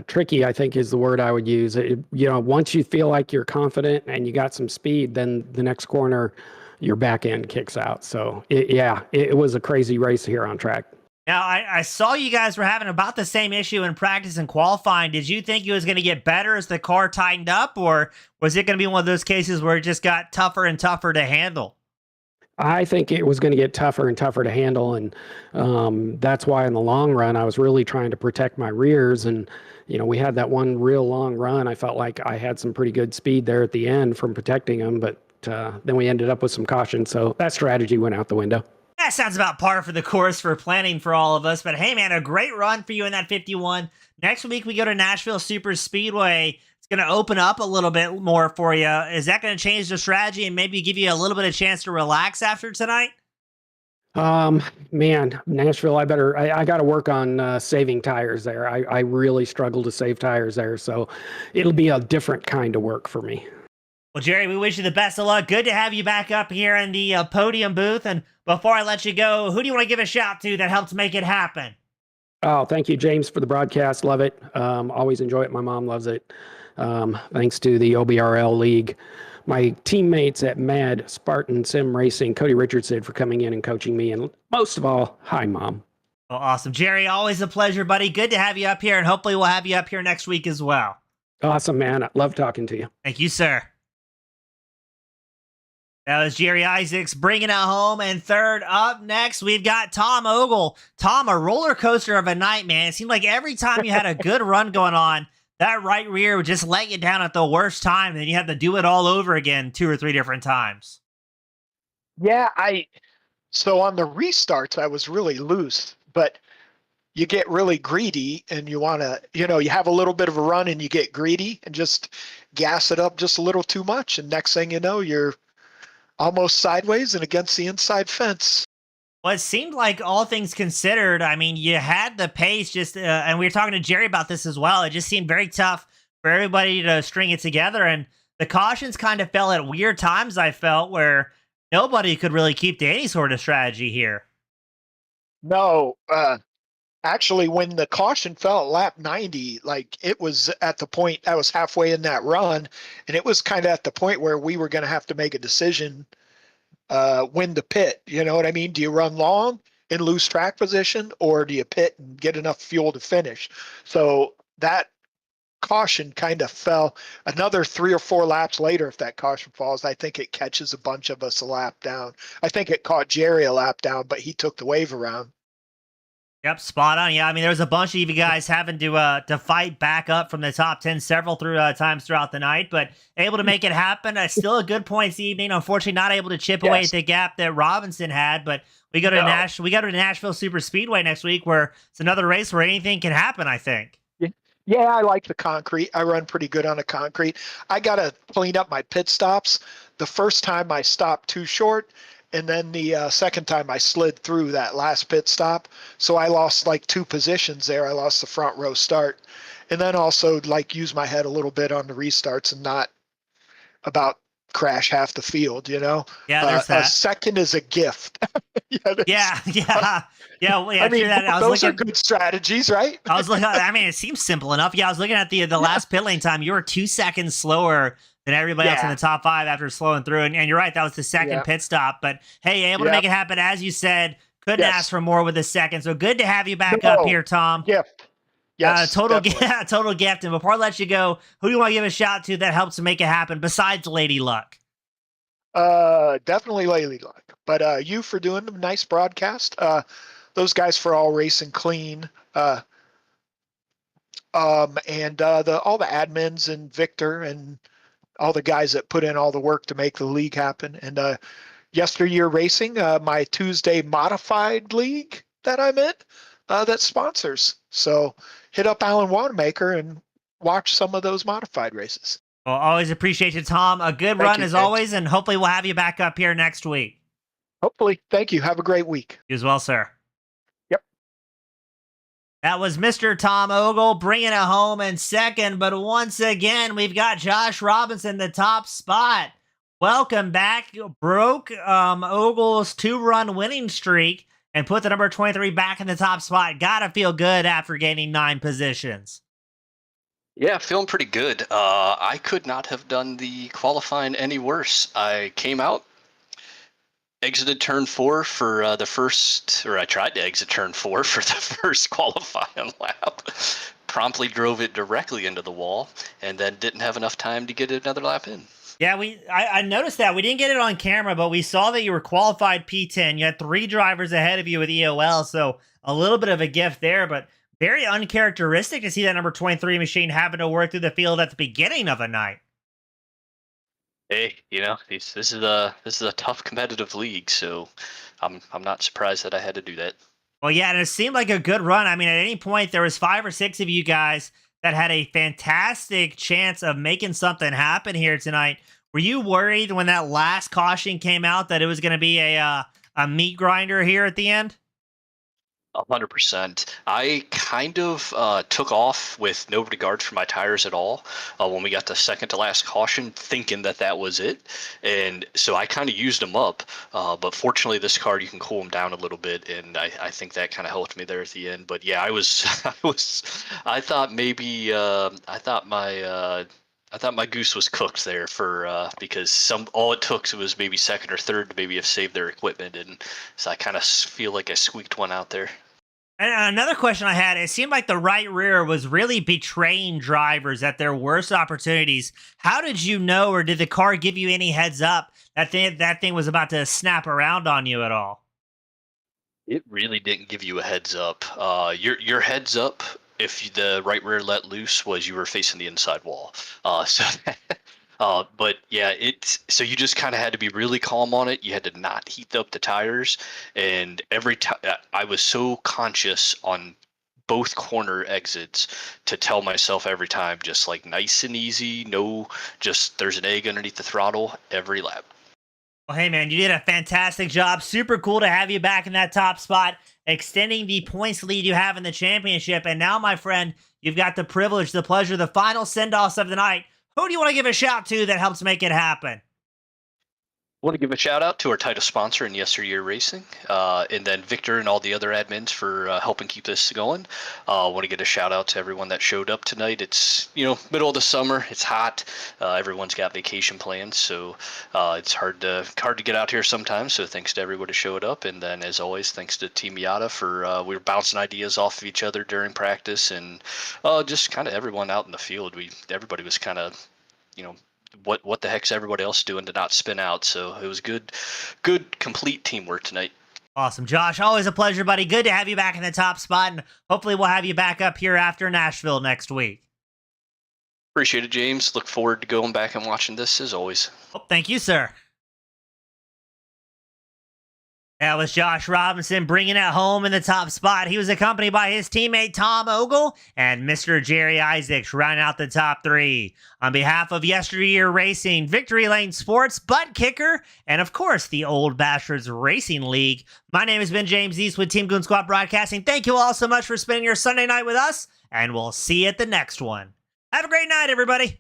tricky, I think is the word I would use. Once you feel like you're confident and you got some speed, then the next corner, your back end kicks out. So, it was a crazy race here on track. Now, I saw you guys were having about the same issue in practice and qualifying. Did you think it was going to get better as the car tightened up, or was it going to be one of those cases where it just got tougher and tougher to handle? I think it was going to get tougher and tougher to handle, and that's why in the long run, I was really trying to protect my rears. And, we had that one real long run. I felt like I had some pretty good speed there at the end from protecting them, but then we ended up with some caution, so that strategy went out the window. That sounds about par for the course for planning for all of us. But hey, man, a great run for you in that 51. Next week, we go to Nashville Super Speedway. It's going to open up a little bit more for you. Is that going to change the strategy and maybe give you a little bit of chance to relax after tonight? Man, Nashville, I got to work on saving tires there. I really struggle to save tires there. So it'll be a different kind of work for me. Well, Jerry, we wish you the best of luck. Good to have you back up here in the podium booth. And before I let you go, who do you want to give a shout to that helped make it happen? Oh, thank you, James, for the broadcast. Love it. Always enjoy it. My mom loves it. Thanks to the OBRL League. My teammates at MAD, Spartan Sim Racing, Cody Richardson for coming in and coaching me. And most of all, hi, Mom. Well, awesome. Jerry, always a pleasure, buddy. Good to have you up here. And hopefully we'll have you up here next week as well. Awesome, man. I love talking to you. Thank you, sir. That was Jerry Isaacs bringing it home. And third up next, we've got Tom Ogle. Tom, a roller coaster of a night, man. It seemed like every time you had a good run going on, that right rear would just let you down at the worst time. And then you had to do it all over again 2 or 3 different times. Yeah, so on the restarts, I was really loose, but you get really greedy and you want to, you have a little bit of a run and you get greedy and just gas it up just a little too much. And next thing you know, you're almost sideways and against the inside fence. Well, it seemed like all things considered, I mean, you had the pace just, and we were talking to Jerry about this as well. It just seemed very tough for everybody to string it together. And the cautions kind of fell at weird times, I felt, where nobody could really keep to any sort of strategy here. No, actually, when the caution fell at lap 90, like it was at the point I was halfway in that run, and it was kind of at the point where we were going to have to make a decision when to pit. You know what I mean? Do you run long and lose track position, or do you pit and get enough fuel to finish? So that caution kind of fell another 3 or 4 laps later. If that caution falls, I think it catches a bunch of us a lap down. I think it caught Jerry a lap down, but he took the wave around. Yep, spot on. Yeah, I mean, there was a bunch of you guys having to fight back up from the top 10 several times throughout the night, but able to make it happen. Still a good points evening. Unfortunately, not able to chip away at the gap that Robinson had, but we go to Nashville Super Speedway next week, where it's another race where anything can happen, I think. Yeah, I like the concrete. I run pretty good on the concrete. I got to clean up my pit stops. The first time I stopped too short, and then the second time I slid through that last pit stop. So I lost like 2 positions there. I lost the front row start. And then also like use my head a little bit on the restarts and not about crash half the field, you know? Yeah, there's that. A second is a gift. Yeah. Well, yeah, I mean, that. those are good strategies, right? I was looking. I mean, it seems simple enough. Yeah, I was looking at the last pit lane time. You were 2 seconds slower than everybody else in the top 5 after slowing through. And you're right, that was the second pit stop. But hey, able to make it happen, as you said. Couldn't ask for more with the second. So good to have you back up here, Tom. Gift. Yes, total gift. And before I let you go, who do you want to give a shout to that helps to make it happen besides Lady Luck? Definitely Lady Luck. But you for doing the nice broadcast. Those guys for all racing clean. And all the admins and Victor and all the guys that put in all the work to make the league happen. And YesterYear Racing, my Tuesday modified league that I'm in, that sponsors. So hit up Alan Wanamaker and watch some of those modified races. Well, always appreciate you, Tom. A good run as always, and hopefully we'll have you back up here next week. Hopefully. Thank you. Have a great week. You as well, sir. Yep. That was Mr. Tom Ogle bringing it home in second, but once again, we've got Josh Robinson, the top spot. Welcome back. Broke Ogle's 2-run winning streak and put the number 23 back in the top spot. Gotta feel good after gaining 9 positions. Yeah, feeling pretty good. I could not have done the qualifying any worse. I came out, exited turn 4 for the first, or I tried to exit turn 4 for the first qualifying lap. Promptly drove it directly into the wall, and then didn't have enough time to get another lap in. Yeah, I noticed that. We didn't get it on camera, but we saw that you were qualified P10. You had 3 drivers ahead of you with EOL, so a little bit of a gift there, but very uncharacteristic to see that number 23 machine happen to work through the field at the beginning of a night. Hey, you know, this is a tough competitive league, so I'm not surprised that I had to do that. Well, yeah, and it seemed like a good run. I mean, at any point, there was 5 or 6 of you guys that had a fantastic chance of making something happen here tonight. Were you worried when that last caution came out that it was going to be a meat grinder here at the end? 100%. I kind of took off with no regard for my tires at all when we got the second to last caution, thinking that was it. And so I kind of used them up. But fortunately, this car, you can cool them down a little bit. And I think that kind of helped me there at the end. But yeah, I thought maybe, I thought my goose was cooked there for because all it took was maybe second or third to maybe have saved their equipment. And so I kind of feel like I squeaked one out there. And another question I had, it seemed like the right rear was really betraying drivers at their worst opportunities. How did you know, or did the car give you any heads up that thing was about to snap around on you at all? It really didn't give you a heads up. Your heads up, if the right rear let loose, was you were facing the inside wall. But yeah, so you just kind of had to be really calm on it. You had to not heat up the tires, and every time I was so conscious on both corner exits to tell myself every time, just like nice and easy, no, just there's an egg underneath the throttle every lap. Well, hey man, you did a fantastic job. Super cool to have you back in that top spot, extending the points lead you have in the championship. And now, my friend, you've got the privilege, the pleasure, the final send-offs of the night. Who do you want to give a shout to that helps make it happen? I want to give a shout out to our title sponsor in YesterYear Racing, and then Victor and all the other admins for helping keep this going. I want to get a shout out to everyone that showed up tonight. It's middle of the summer, it's hot, everyone's got vacation plans, so it's hard to get out here sometimes. So thanks to everybody who showed up, and then as always, thanks to Team Miata for we were bouncing ideas off of each other during practice, and just kind of everyone out in the field. Everybody was kind of what the heck's everybody else doing to not spin out? So it was good complete teamwork tonight. Awesome, Josh. Always a pleasure, buddy. Good to have you back in the top spot, and hopefully we'll have you back up here after Nashville next week. Appreciate it, James. Look forward to going back and watching this as always. Oh, thank you, sir. That was Josh Robinson bringing it home in the top spot. He was accompanied by his teammate Tom Ogle and Mr. Jerry Isaacs rounding out the top three. On behalf of YesterYear Racing, Victory Lane Sports, Butt Kicker, and of course the Old Bastards Racing League, my name has been James East with Team Goon Squad Broadcasting. Thank you all so much for spending your Sunday night with us, and we'll see you at the next one. Have a great night, everybody.